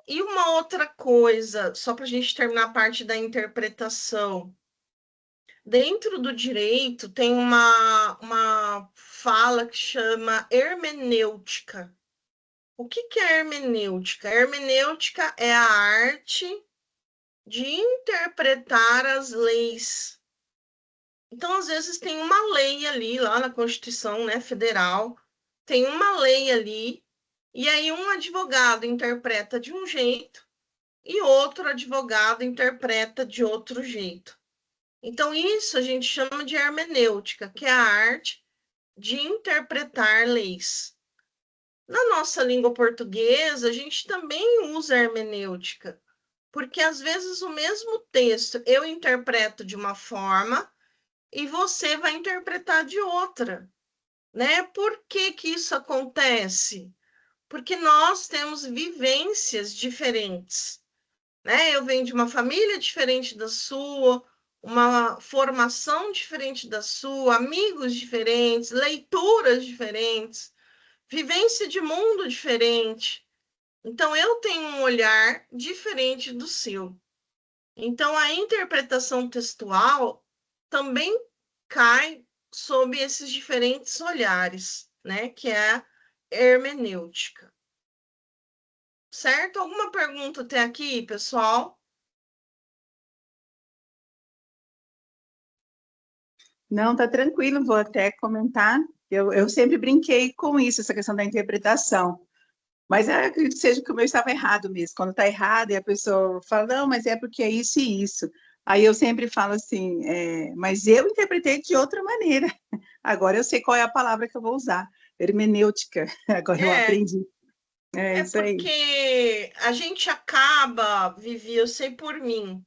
E uma outra coisa, só para a gente terminar a parte da interpretação. Dentro do direito tem uma fala que chama hermenêutica. O que é hermenêutica? Hermenêutica é a arte de interpretar as leis. Então, às vezes, tem uma lei ali, lá na Constituição, né, Federal, tem uma lei ali, e aí um advogado interpreta de um jeito e outro advogado interpreta de outro jeito. Então, isso a gente chama de hermenêutica, que é a arte de interpretar leis. Na nossa língua portuguesa, a gente também usa hermenêutica, porque às vezes o mesmo texto eu interpreto de uma forma e você vai interpretar de outra, né? Por que que isso acontece? Porque nós temos vivências diferentes, né? Eu venho de uma família diferente da sua, uma formação diferente da sua, amigos diferentes, leituras diferentes, vivência de mundo diferente. Então, eu tenho um olhar diferente do seu. Então, a interpretação textual também cai sob esses diferentes olhares, né? Que é a hermenêutica. Certo? Alguma pergunta até aqui, pessoal? Não, tá tranquilo, vou até comentar. Eu sempre brinquei com isso, essa questão da interpretação. Mas eu acredito que seja que o meu estava errado mesmo. Quando está errado e a pessoa fala, não, mas é porque é isso e isso. Aí eu sempre falo assim, mas eu interpretei de outra maneira. Agora eu sei qual é a palavra que eu vou usar. Hermenêutica. Agora eu aprendi. É isso aí. Porque a gente acaba, Vivi, eu sei por mim,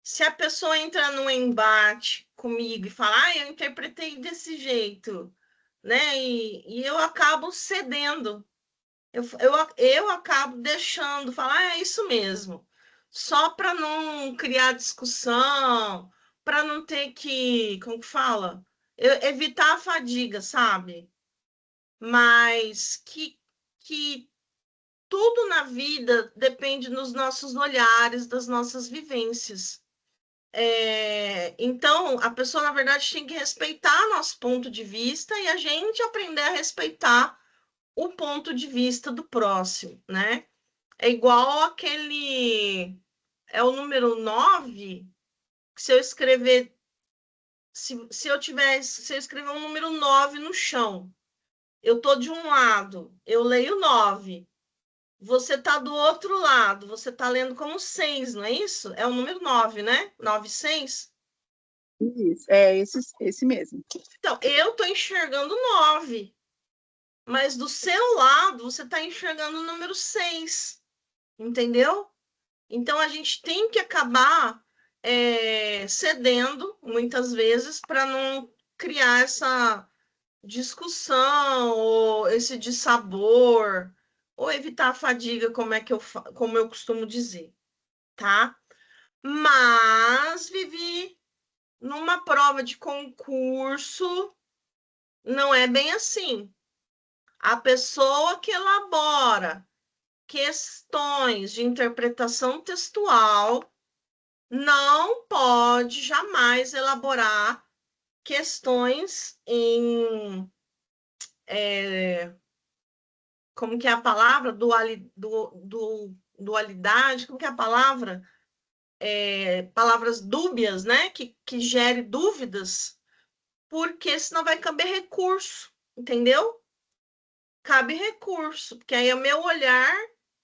se a pessoa entra num embate comigo e fala, eu interpretei desse jeito, né? E eu acabo cedendo. Eu acabo deixando, falar, é isso mesmo. Só para não criar discussão, para não ter que, como que fala? Evitar a fadiga, sabe? Mas que tudo na vida depende dos nossos olhares, das nossas vivências. Então, a pessoa, na verdade, tem que respeitar nosso ponto de vista e a gente aprender a respeitar o ponto de vista do próximo, né? É igual aquele. É o número 9, que se eu escrever. Se eu escrever um número 9 no chão, eu tô de um lado, eu leio 9. Você tá do outro lado, você tá lendo como 6, não é isso? É o número 9, né? 9, 6. Isso, é esse mesmo. Então, eu tô enxergando 9, mas do seu lado você tá enxergando o número 6, entendeu? Então, a gente tem que acabar cedendo, muitas vezes, para não criar essa discussão, ou esse dissabor, ou evitar a fadiga, como eu costumo dizer, tá? Mas, Vivi, numa prova de concurso, não é bem assim. A pessoa que elabora questões de interpretação textual não pode jamais elaborar questões em como que é a palavra? Dualidade, como que é a palavra? Palavras dúbias, né? Que gere dúvidas, porque senão vai caber recurso, entendeu? Cabe recurso, porque aí é o meu olhar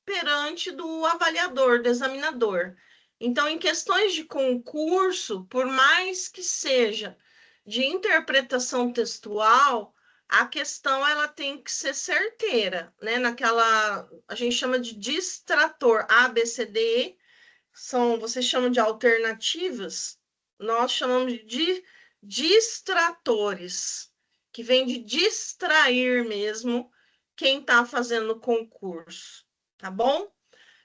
perante do avaliador, do examinador. Então, em questões de concurso, por mais que seja de interpretação textual, a questão ela tem que ser certeira, né? Naquela, a gente chama de distrator, A, B, C, D, vocês chamam de alternativas, nós chamamos de distratores, que vem de distrair mesmo quem está fazendo o concurso, tá bom?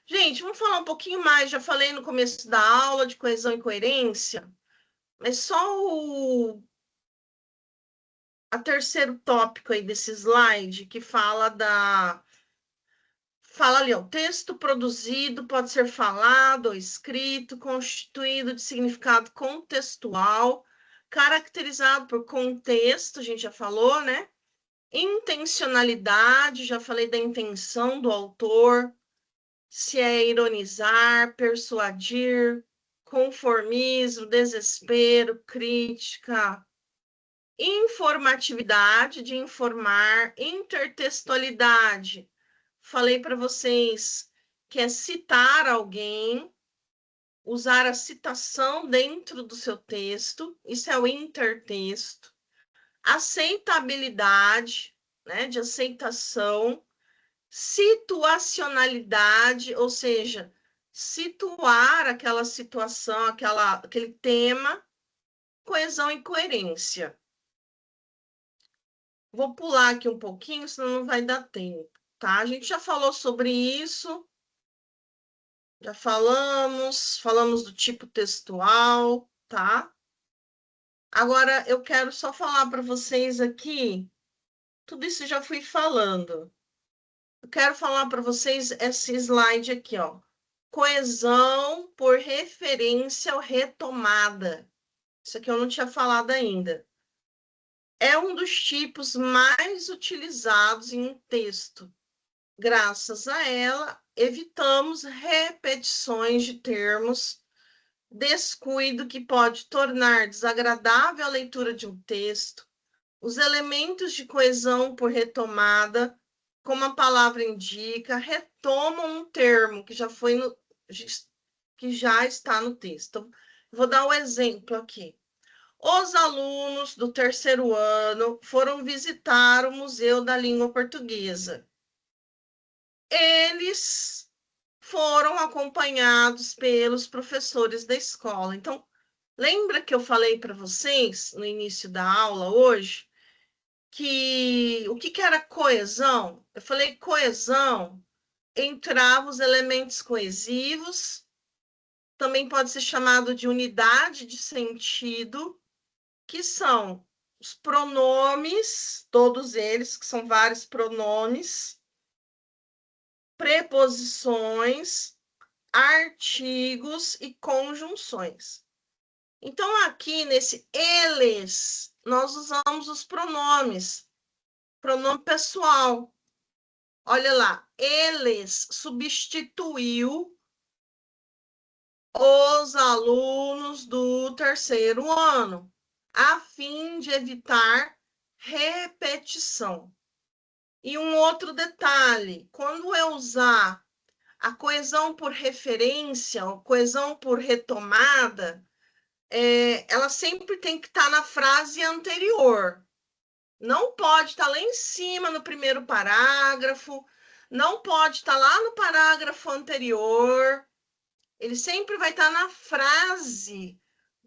Gente, vamos falar um pouquinho mais. Já falei no começo da aula de coesão e coerência, mas só a terceiro tópico aí desse slide que fala ali, ó, o texto produzido pode ser falado ou escrito, constituído de significado contextual, caracterizado por contexto, a gente já falou, né? Intencionalidade, já falei da intenção do autor, se é ironizar, persuadir, conformismo, desespero, crítica, informatividade, de informar, intertextualidade. Falei para vocês que é citar alguém, usar a citação dentro do seu texto, isso é o intertexto. Aceitabilidade, né, de aceitação, situacionalidade, ou seja, situar aquela situação, aquele tema, coesão e coerência. Vou pular aqui um pouquinho, senão não vai dar tempo, tá? A gente já falou sobre isso, já falamos do tipo textual, tá? Agora eu quero só falar para vocês aqui, tudo isso já fui falando. Eu quero falar para vocês esse slide aqui, ó. Coesão por referência ou retomada. Isso aqui eu não tinha falado ainda. É um dos tipos mais utilizados em um texto. Graças a ela, evitamos repetições de termos, descuido que pode tornar desagradável a leitura de um texto, Os elementos de coesão por retomada, como a palavra indica, retomam um termo que já foi que já está no texto. Vou dar um exemplo aqui. Os alunos do terceiro ano foram visitar o Museu da Língua Portuguesa. Eles foram acompanhados pelos professores da escola. Então, lembra que eu falei para vocês no início da aula hoje que o que era coesão? Eu falei coesão entrava os elementos coesivos, também pode ser chamado de unidade de sentido, que são os pronomes, todos eles, que são vários pronomes, preposições, artigos e conjunções. Então, aqui nesse eles, nós usamos os pronomes, pronome pessoal. Olha lá, eles substituiu os alunos do terceiro ano, a fim de evitar repetição. E um outro detalhe, quando eu usar a coesão por referência, ou coesão por retomada, ela sempre tem que estar na frase anterior. Não pode estar lá em cima no primeiro parágrafo, não pode estar lá no parágrafo anterior. Ele sempre vai estar na frase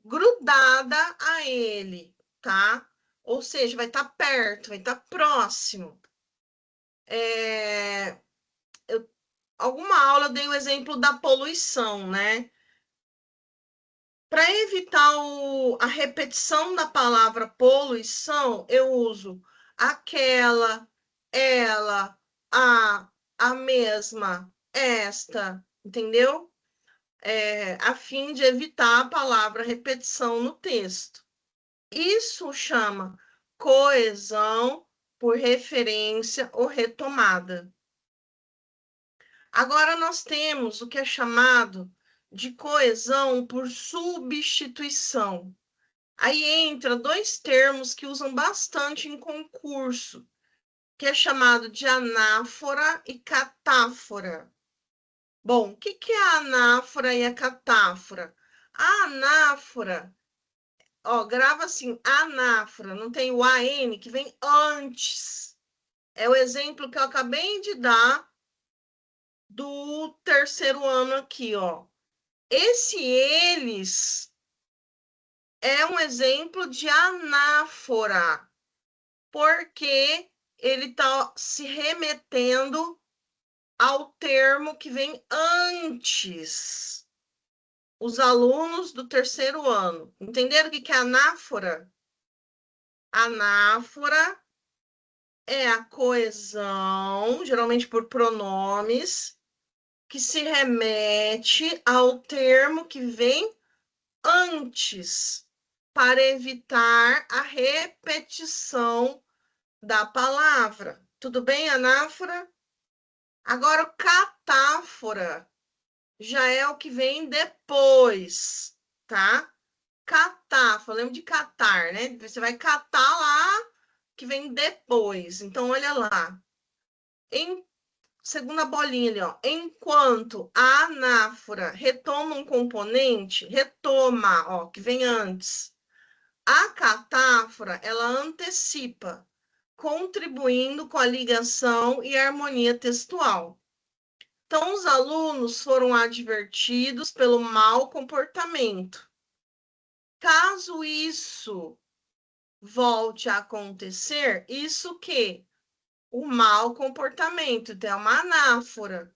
grudada a ele, tá? Ou seja, vai estar perto, vai estar próximo. Alguma aula eu dei o exemplo da poluição, né? Para evitar a repetição da palavra poluição, eu uso aquela, ela, a mesma, esta, entendeu? A fim de evitar a palavra repetição no texto. Isso chama coesão por referência ou retomada. Agora nós temos o que é chamado de coesão por substituição. Aí entra dois termos que usam bastante em concurso, que é chamado de anáfora e catáfora. Bom, o que é a anáfora e a catáfora? A anáfora, ó, grava assim, anáfora, não tem o AN que vem antes. É o exemplo que eu acabei de dar do terceiro ano aqui, ó. Esse eles é um exemplo de anáfora, porque ele está se remetendo ao termo que vem antes. Os alunos do terceiro ano. Entenderam o que é anáfora? Anáfora é a coesão, geralmente por pronomes, que se remete ao termo que vem antes, para evitar a repetição da palavra. Tudo bem, anáfora? Agora, o catáfora já é o que vem depois, tá? Catáfora, lembra de catar, né? Você vai catar lá, que vem depois. Então, olha lá. Segunda bolinha ali, ó. Enquanto a anáfora retoma um componente, retoma, ó, que vem antes. A catáfora, ela antecipa, contribuindo com a ligação e a harmonia textual. Então, os alunos foram advertidos pelo mau comportamento. Caso isso volte a acontecer, isso que? O mau comportamento, então é uma anáfora.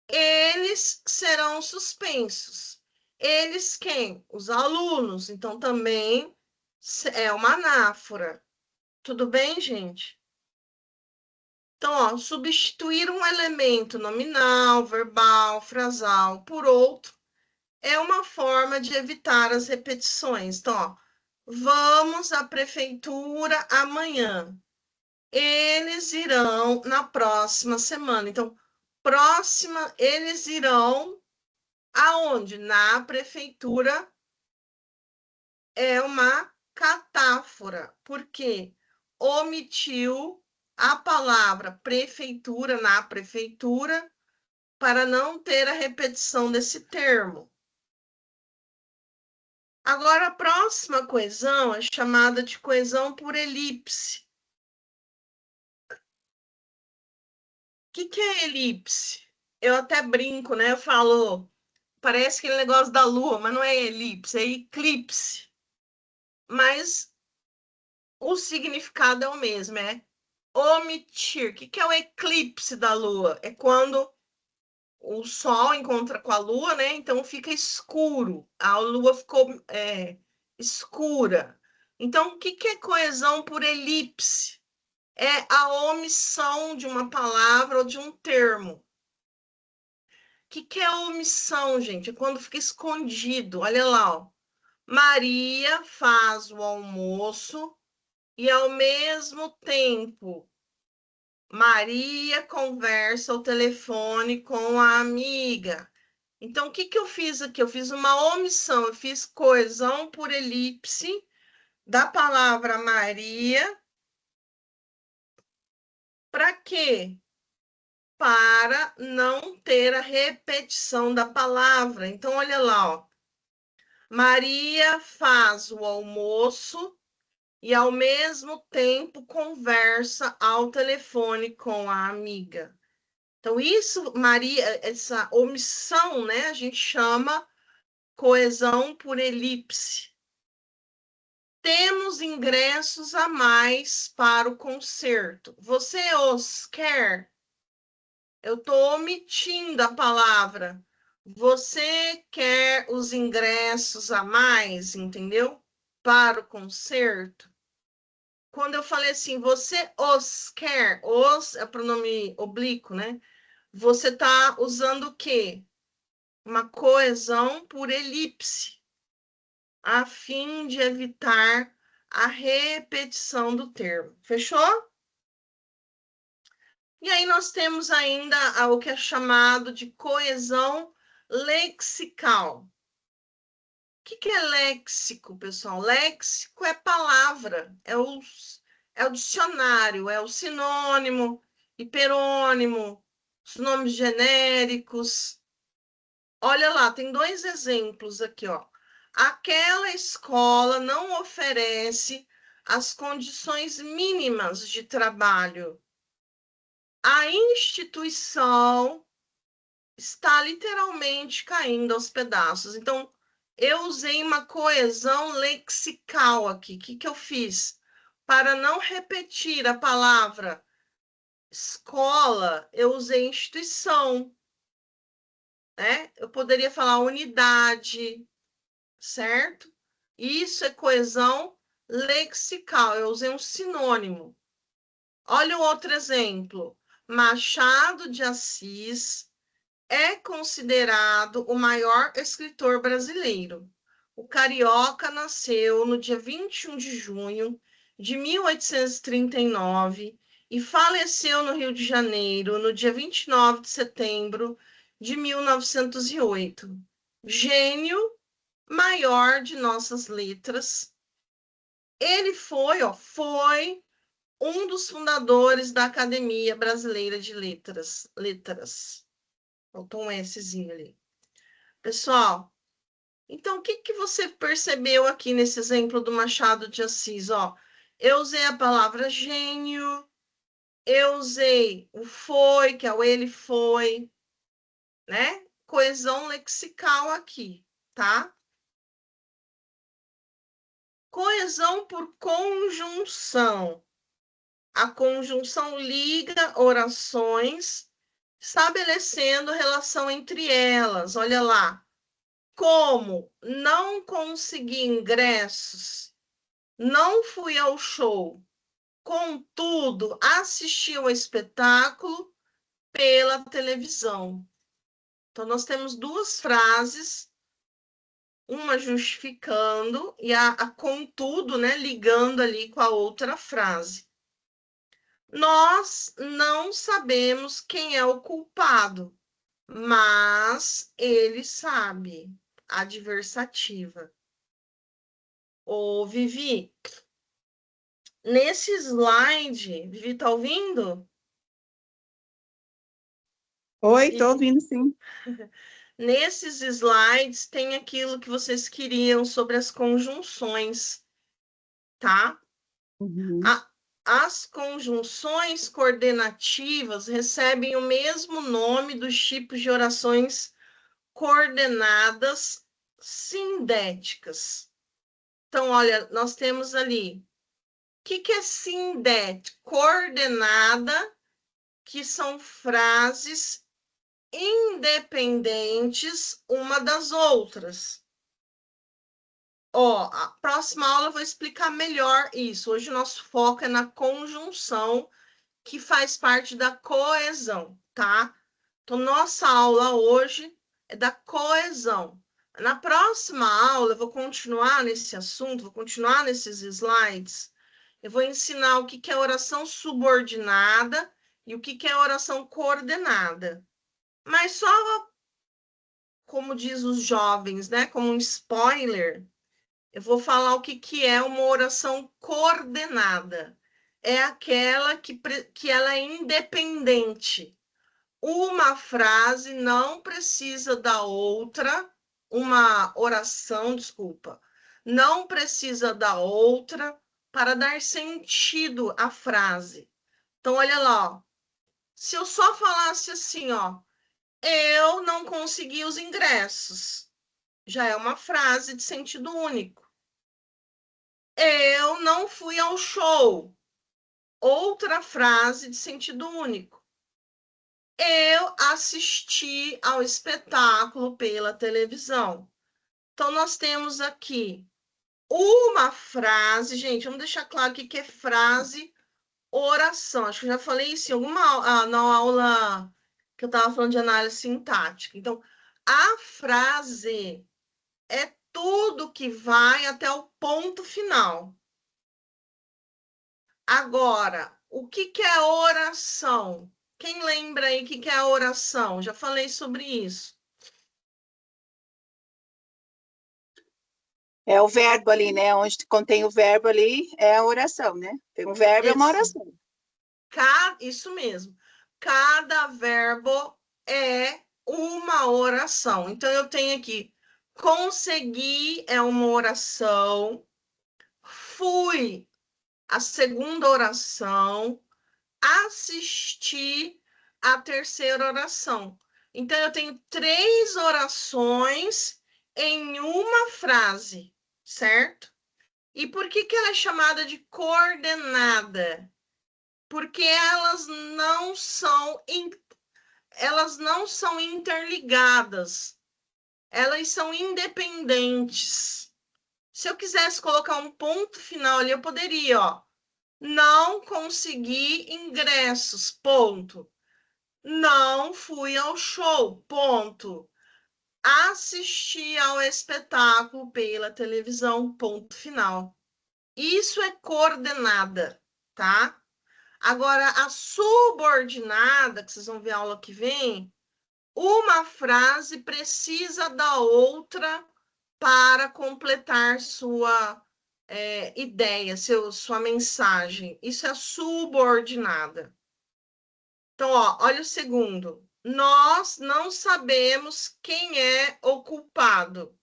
Eles serão suspensos. Eles quem? Os alunos. Então, também é uma anáfora. Tudo bem, gente? Então, ó, substituir um elemento nominal, verbal, frasal por outro é uma forma de evitar as repetições. Então, ó, vamos à prefeitura amanhã. Eles irão na próxima semana. Então, próxima, eles irão aonde? Na prefeitura. É uma catáfora. Por quê? omitiu a palavra prefeitura na prefeitura para não ter a repetição desse termo. Agora, a próxima coesão é chamada de coesão por elipse. O que é elipse? Eu até brinco, né? Eu falo, parece aquele negócio da lua, mas não é elipse, é eclipse. Mas o significado é o mesmo, é omitir. O que é o eclipse da lua? É quando o sol encontra com a lua, né? Então fica escuro. A lua ficou escura. Então, o que é coesão por elipse? É a omissão de uma palavra ou de um termo. O que é omissão, gente? É quando fica escondido. Olha lá, ó. Maria faz o almoço e, ao mesmo tempo, Maria conversa ao telefone com a amiga. Então, o que eu fiz aqui? Eu fiz uma omissão, eu fiz coesão por elipse da palavra Maria. Para quê? Para não ter a repetição da palavra. Então, olha lá, ó. Maria faz o almoço e, ao mesmo tempo, conversa ao telefone com a amiga. Então, isso, Maria, essa omissão, né, a gente chama coesão por elipse. Temos ingressos a mais para o concerto. Você os quer? Eu estou omitindo a palavra. Você quer os ingressos a mais, entendeu? Para o concerto. Quando eu falei assim, você os quer, os é pronome oblíquo, né? Você está usando o quê? Uma coesão por elipse, a fim de evitar a repetição do termo. Fechou? E aí nós temos ainda o que é chamado de coesão lexical. O que é léxico, pessoal? Léxico é palavra, é o dicionário, é o sinônimo, hiperônimo, os nomes genéricos. Olha lá, tem 2 exemplos aqui, ó. Aquela escola não oferece as condições mínimas de trabalho. A instituição está literalmente caindo aos pedaços. Então, eu usei uma coesão lexical aqui. O que eu fiz? Para não repetir a palavra escola, eu usei instituição, né? Eu poderia falar unidade, certo? Isso é coesão lexical. Eu usei um sinônimo. Olha o outro exemplo. Machado de Assis é considerado o maior escritor brasileiro. O carioca nasceu no dia 21 de junho de 1839 e faleceu no Rio de Janeiro no dia 29 de setembro de 1908. Gênio maior de nossas letras. Ele foi um dos fundadores da Academia Brasileira de Letras. Faltou um Szinho ali. Pessoal, então o que você percebeu aqui nesse exemplo do Machado de Assis? Ó, eu usei a palavra gênio, eu usei o foi, que é o ele foi, né? Coesão lexical aqui, tá? Coesão por conjunção. A conjunção liga orações, estabelecendo relação entre elas. Olha lá. Como não consegui ingressos, não fui ao show, contudo, assisti ao espetáculo pela televisão. Então, nós temos 2 frases, uma justificando e a contudo, né, ligando ali com a outra frase. Nós não sabemos quem é o culpado, mas ele sabe. Adversativa. Ô, Vivi, Nesse slide, Vivi, tá ouvindo? Oi, Vivi, estou ouvindo, sim. nesses slides tem aquilo que vocês queriam sobre as conjunções, tá? Uhum. As conjunções coordenativas recebem o mesmo nome dos tipos de orações coordenadas sindéticas. Então, olha, nós temos ali. O que é sindético? Coordenada, que são frases independentes uma das outras. Ó, a próxima aula eu vou explicar melhor isso. Hoje o nosso foco é na conjunção, que faz parte da coesão, tá? Então, nossa aula hoje é da coesão. Na próxima aula, eu vou continuar nesse assunto, vou continuar nesses slides. Eu vou ensinar o que é oração subordinada e o que é oração coordenada. Mas só, como diz os jovens, né, como um spoiler, eu vou falar o que é uma oração coordenada. É aquela que ela é independente. Uma frase não precisa da outra, uma oração, desculpa, não precisa da outra para dar sentido à frase. Então, olha lá, ó. Se eu só falasse assim, ó, eu não consegui os ingressos, já é uma frase de sentido único. Eu não fui ao show, outra frase de sentido único. Eu assisti ao espetáculo pela televisão. Então, nós temos aqui uma frase, gente, vamos deixar claro que é frase, oração. Acho que eu já falei isso em alguma na aula que eu estava falando de análise sintática. Então, a frase é tudo que vai até o ponto final. Agora, o que é oração? Quem lembra aí o que é oração? Já falei sobre isso. É o verbo ali, né? Onde contém o verbo ali é a oração, né? Tem um verbo, é uma Esse, oração. isso mesmo. Cada verbo é uma oração. Então, eu tenho aqui: consegui é uma oração, fui a segunda oração, assisti a terceira oração. Então, eu tenho 3 orações em uma frase, certo? E por que ela é chamada de coordenada? Porque elas não são interligadas, elas são independentes. Se eu quisesse colocar um ponto final ali, eu poderia, ó, não consegui ingressos, ponto. Não fui ao show, ponto. Assisti ao espetáculo pela televisão, ponto final. Isso é coordenada, tá? Agora, a subordinada, que vocês vão ver a aula que vem, uma frase precisa da outra para completar sua ideia, sua mensagem. Isso é subordinada. Então, ó, olha o segundo. Nós não sabemos quem é o culpado,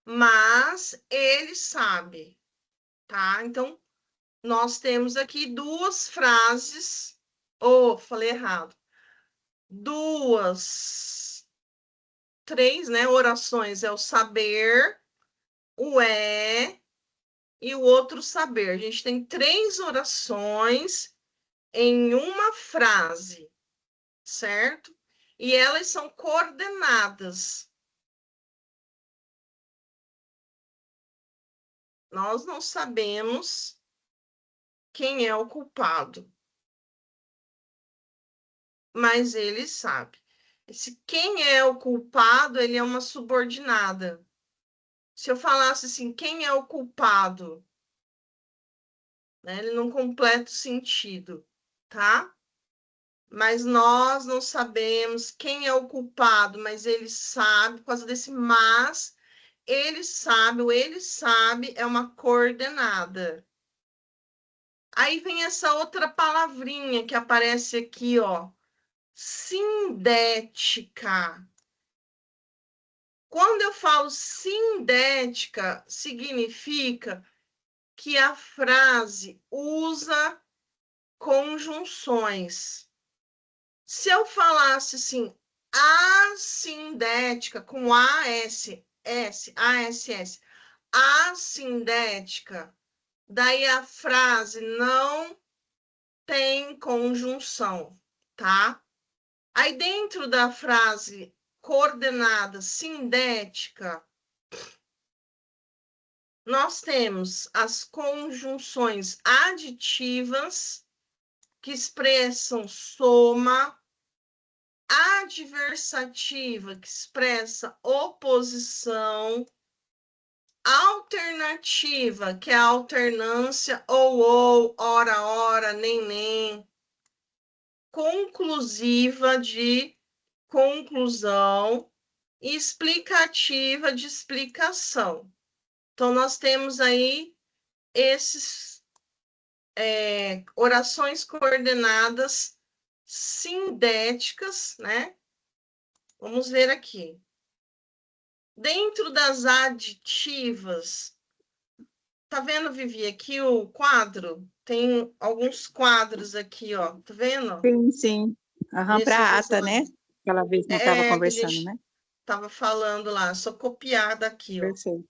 mas ele sabe, tá? Então, nós temos aqui 2 frases. Oh, falei errado. 3, né, orações. É o saber, o e o outro saber. A gente tem 3 orações em uma frase, certo? E elas são coordenadas. Nós não sabemos quem é o culpado, mas ele sabe. Esse quem é o culpado, ele é uma subordinada. Se eu falasse assim, quem é o culpado, né, ele não completa o sentido, tá? Mas nós não sabemos quem é o culpado, mas ele sabe, por causa desse mas, ele sabe, o ele sabe é uma coordenada. Aí vem essa outra palavrinha que aparece aqui, ó. Sindética. Quando eu falo sindética, significa que a frase usa conjunções. Se eu falasse assim, assindética, com ASS, assindética, daí a frase não tem conjunção, tá? Aí dentro da frase coordenada sindética, nós temos as conjunções aditivas, que expressam soma, adversativa, que expressa oposição, alternativa, que é a alternância, ou, ora, nem, conclusiva, de conclusão, e explicativa, de explicação. Então, nós temos aí esses orações coordenadas sindéticas, né? Vamos ver aqui. Dentro das aditivas, tá vendo, Vivi, aqui o quadro? Tem alguns quadros aqui, ó. Tá vendo? Sim, sim. Aham, Nesses para ata, né? slides. Aquela vez que a gente estava Que a conversando, gente né? tava falando lá, só copiada aqui, ó. Perfeito.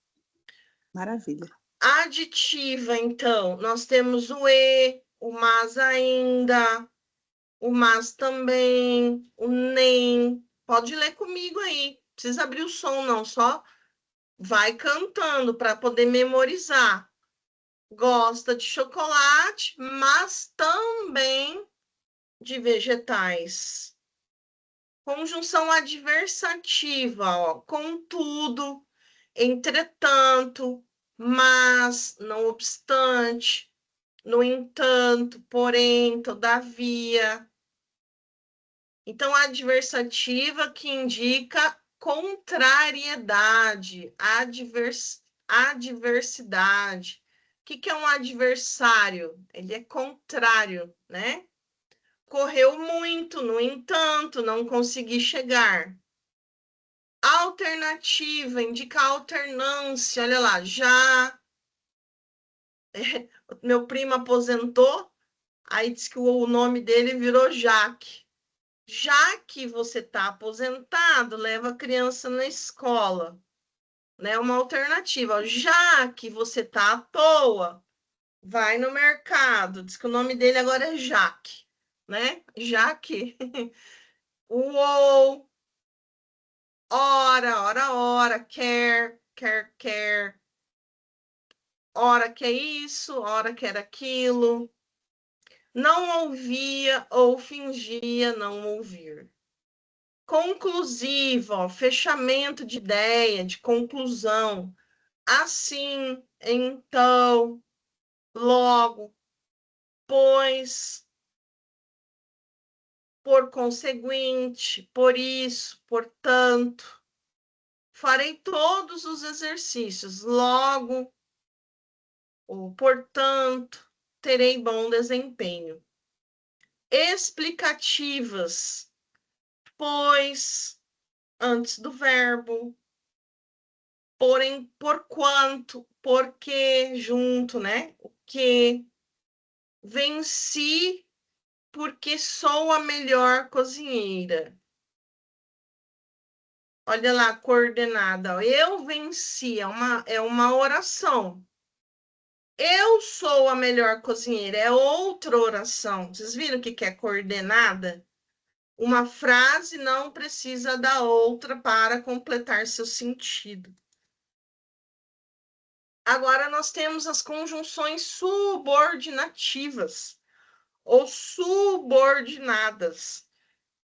Maravilha. Aditiva, então, nós temos o e, o mas ainda, o mas também, o nem. Pode ler comigo aí. Não precisa abrir o som, não, só vai cantando para poder memorizar. Gosta de chocolate, mas também de vegetais. Conjunção adversativa, ó, contudo, entretanto, mas, não obstante, no entanto, porém, todavia. Então, adversativa que indica contrariedade, adversidade. O que é um adversário? Ele é contrário, né? Correu muito, no entanto, não consegui chegar. Alternativa indica alternância. Olha lá, já meu primo aposentou, aí disse que o nome dele virou Jaque. Já que você está aposentado, leva a criança na escola, né? Uma alternativa. Já que você está à toa, vai no mercado. Diz que o nome dele agora é Jaque, né? Jaque. Uou, ora, quer. Ora quer isso, ora quer aquilo. Não ouvia ou fingia não ouvir. Conclusiva, ó, fechamento de ideia, de conclusão. Assim, então, logo, pois, por conseguinte, por isso, portanto. Farei todos os exercícios. Logo, ou portanto, terei bom desempenho. Explicativas, pois, antes do verbo, porém, porquanto, porque, junto, né? O que, venci porque sou a melhor cozinheira. Olha lá, coordenada. Eu venci, é uma oração. Eu sou a melhor cozinheira, é outra oração. Vocês viram o que é coordenada? Uma frase não precisa da outra para completar seu sentido. Agora nós temos as conjunções subordinativas ou subordinadas.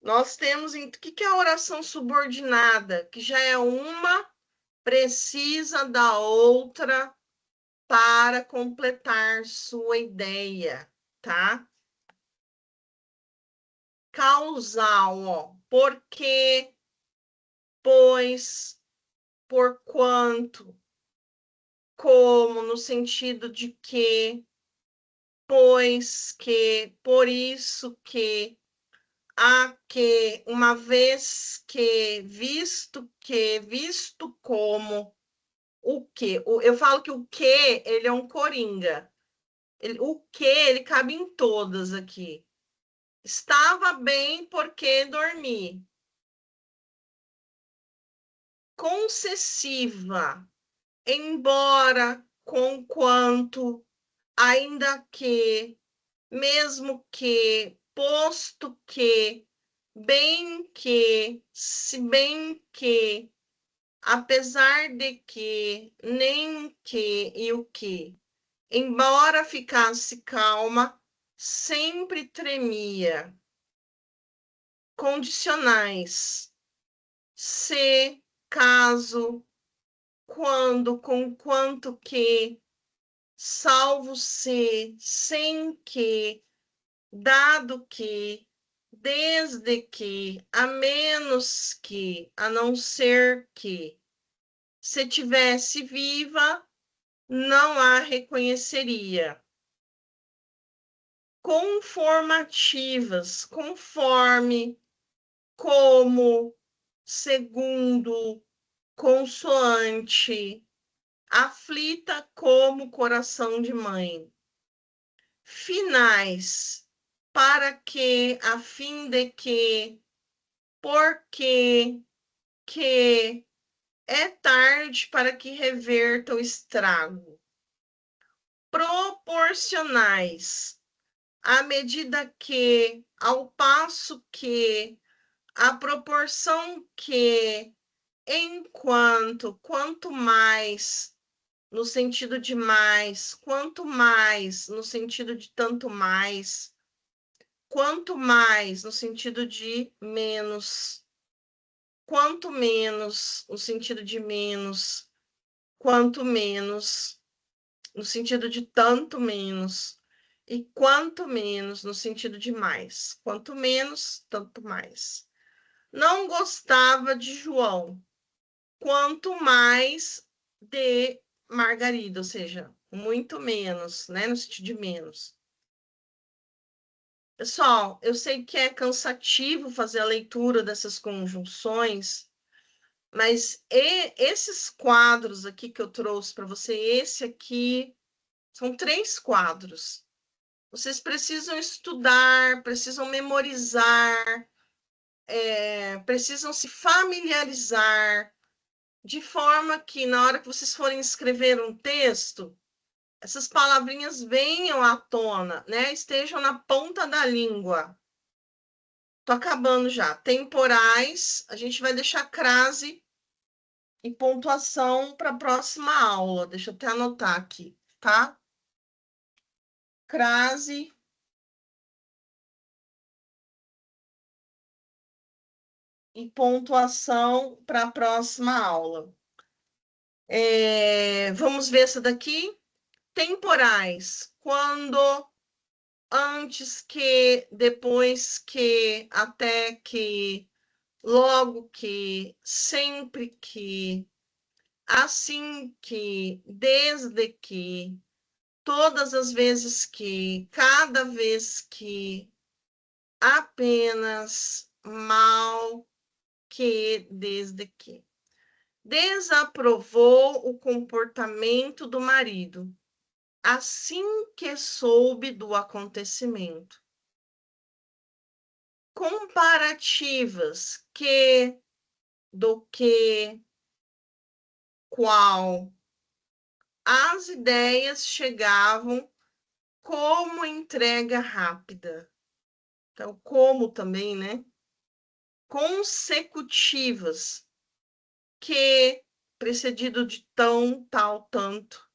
Nós temos o que é a oração subordinada? Que já é uma precisa da outra para completar sua ideia, tá? Causal, ó, porque, pois, porquanto, como, no sentido de que, pois que, por isso que, a que, uma vez que, visto como, o que. Eu falo que o que, ele é um coringa. O que, ele cabe em todas aqui. Estava bem porque dormi. Concessiva, embora, conquanto, ainda que, mesmo que, posto que, bem que, se bem que, apesar de que, nem que e o que. Embora ficasse calma, sempre tremia. Condicionais. Se, caso, quando, conquanto que, salvo se, sem que, dado que, desde que, a menos que, a não ser que, se tivesse viva, não a reconheceria. Conformativas, conforme, como, segundo, consoante, aflita como coração de mãe. Finais, para que, a fim de que, porque, que, é tarde para que reverta o estrago. Proporcionais, à medida que, ao passo que, à proporção que, enquanto, quanto mais, no sentido de mais, quanto mais, no sentido de tanto mais, quanto mais, no sentido de menos, quanto menos, no sentido de menos, quanto menos, no sentido de tanto menos, e quanto menos, no sentido de mais, quanto menos, tanto mais. Não gostava de João, quanto mais de Margarida, ou seja, muito menos, né, no sentido de menos. Pessoal, eu sei que é cansativo fazer a leitura dessas conjunções, mas esses quadros aqui que eu trouxe para você, esse aqui, são 3 quadros. Vocês precisam estudar, precisam memorizar, precisam se familiarizar, de forma que na hora que vocês forem escrever um texto, essas palavrinhas venham à tona, né? Estejam na ponta da língua. Tô acabando já. Temporais, a gente vai deixar crase e pontuação para a próxima aula. Deixa eu até anotar aqui, tá? Crase e pontuação para a próxima aula. Vamos ver essa daqui. Temporais, quando, antes que, depois que, até que, logo que, sempre que, assim que, desde que, todas as vezes que, cada vez que, apenas, mal que, desde que. Desaprovou o comportamento do marido, assim que soube do acontecimento. Comparativas, que, do que, qual. As ideias chegavam como entrega rápida. Então, como também, né? Consecutivas, que, precedido de tão, tal, tanto.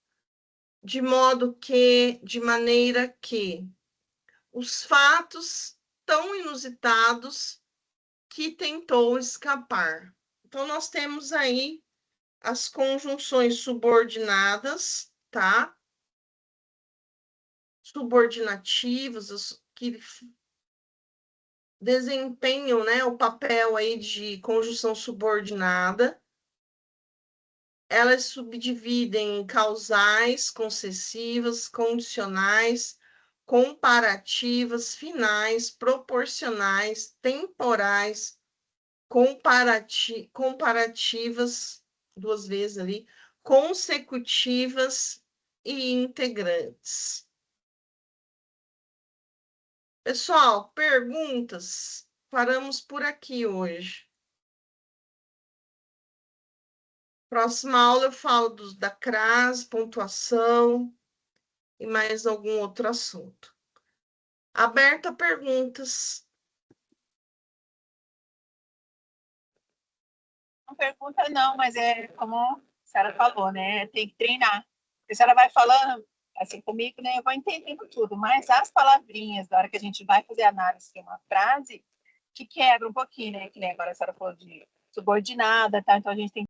De modo que, de maneira que. Os fatos tão inusitados que tentou escapar. Então, nós temos aí as conjunções subordinadas, tá? Subordinativas, que desempenham, né, o papel aí de conjunção subordinada. Elas subdividem em causais, concessivas, condicionais, comparativas, finais, proporcionais, temporais, comparativas, 2 vezes ali, consecutivas e integrantes. Pessoal, perguntas? Paramos por aqui hoje. Próxima aula eu falo da CRAS, pontuação e mais algum outro assunto. Aberta a perguntas. Não pergunta não, mas é como a senhora falou, né? Tem que treinar. A senhora vai falando assim comigo, né? Eu vou entendendo tudo, mas as palavrinhas, da hora que a gente vai fazer análise de uma frase, que quebra um pouquinho, né? Que nem agora a senhora falou de subordinada, tá? Então a gente tem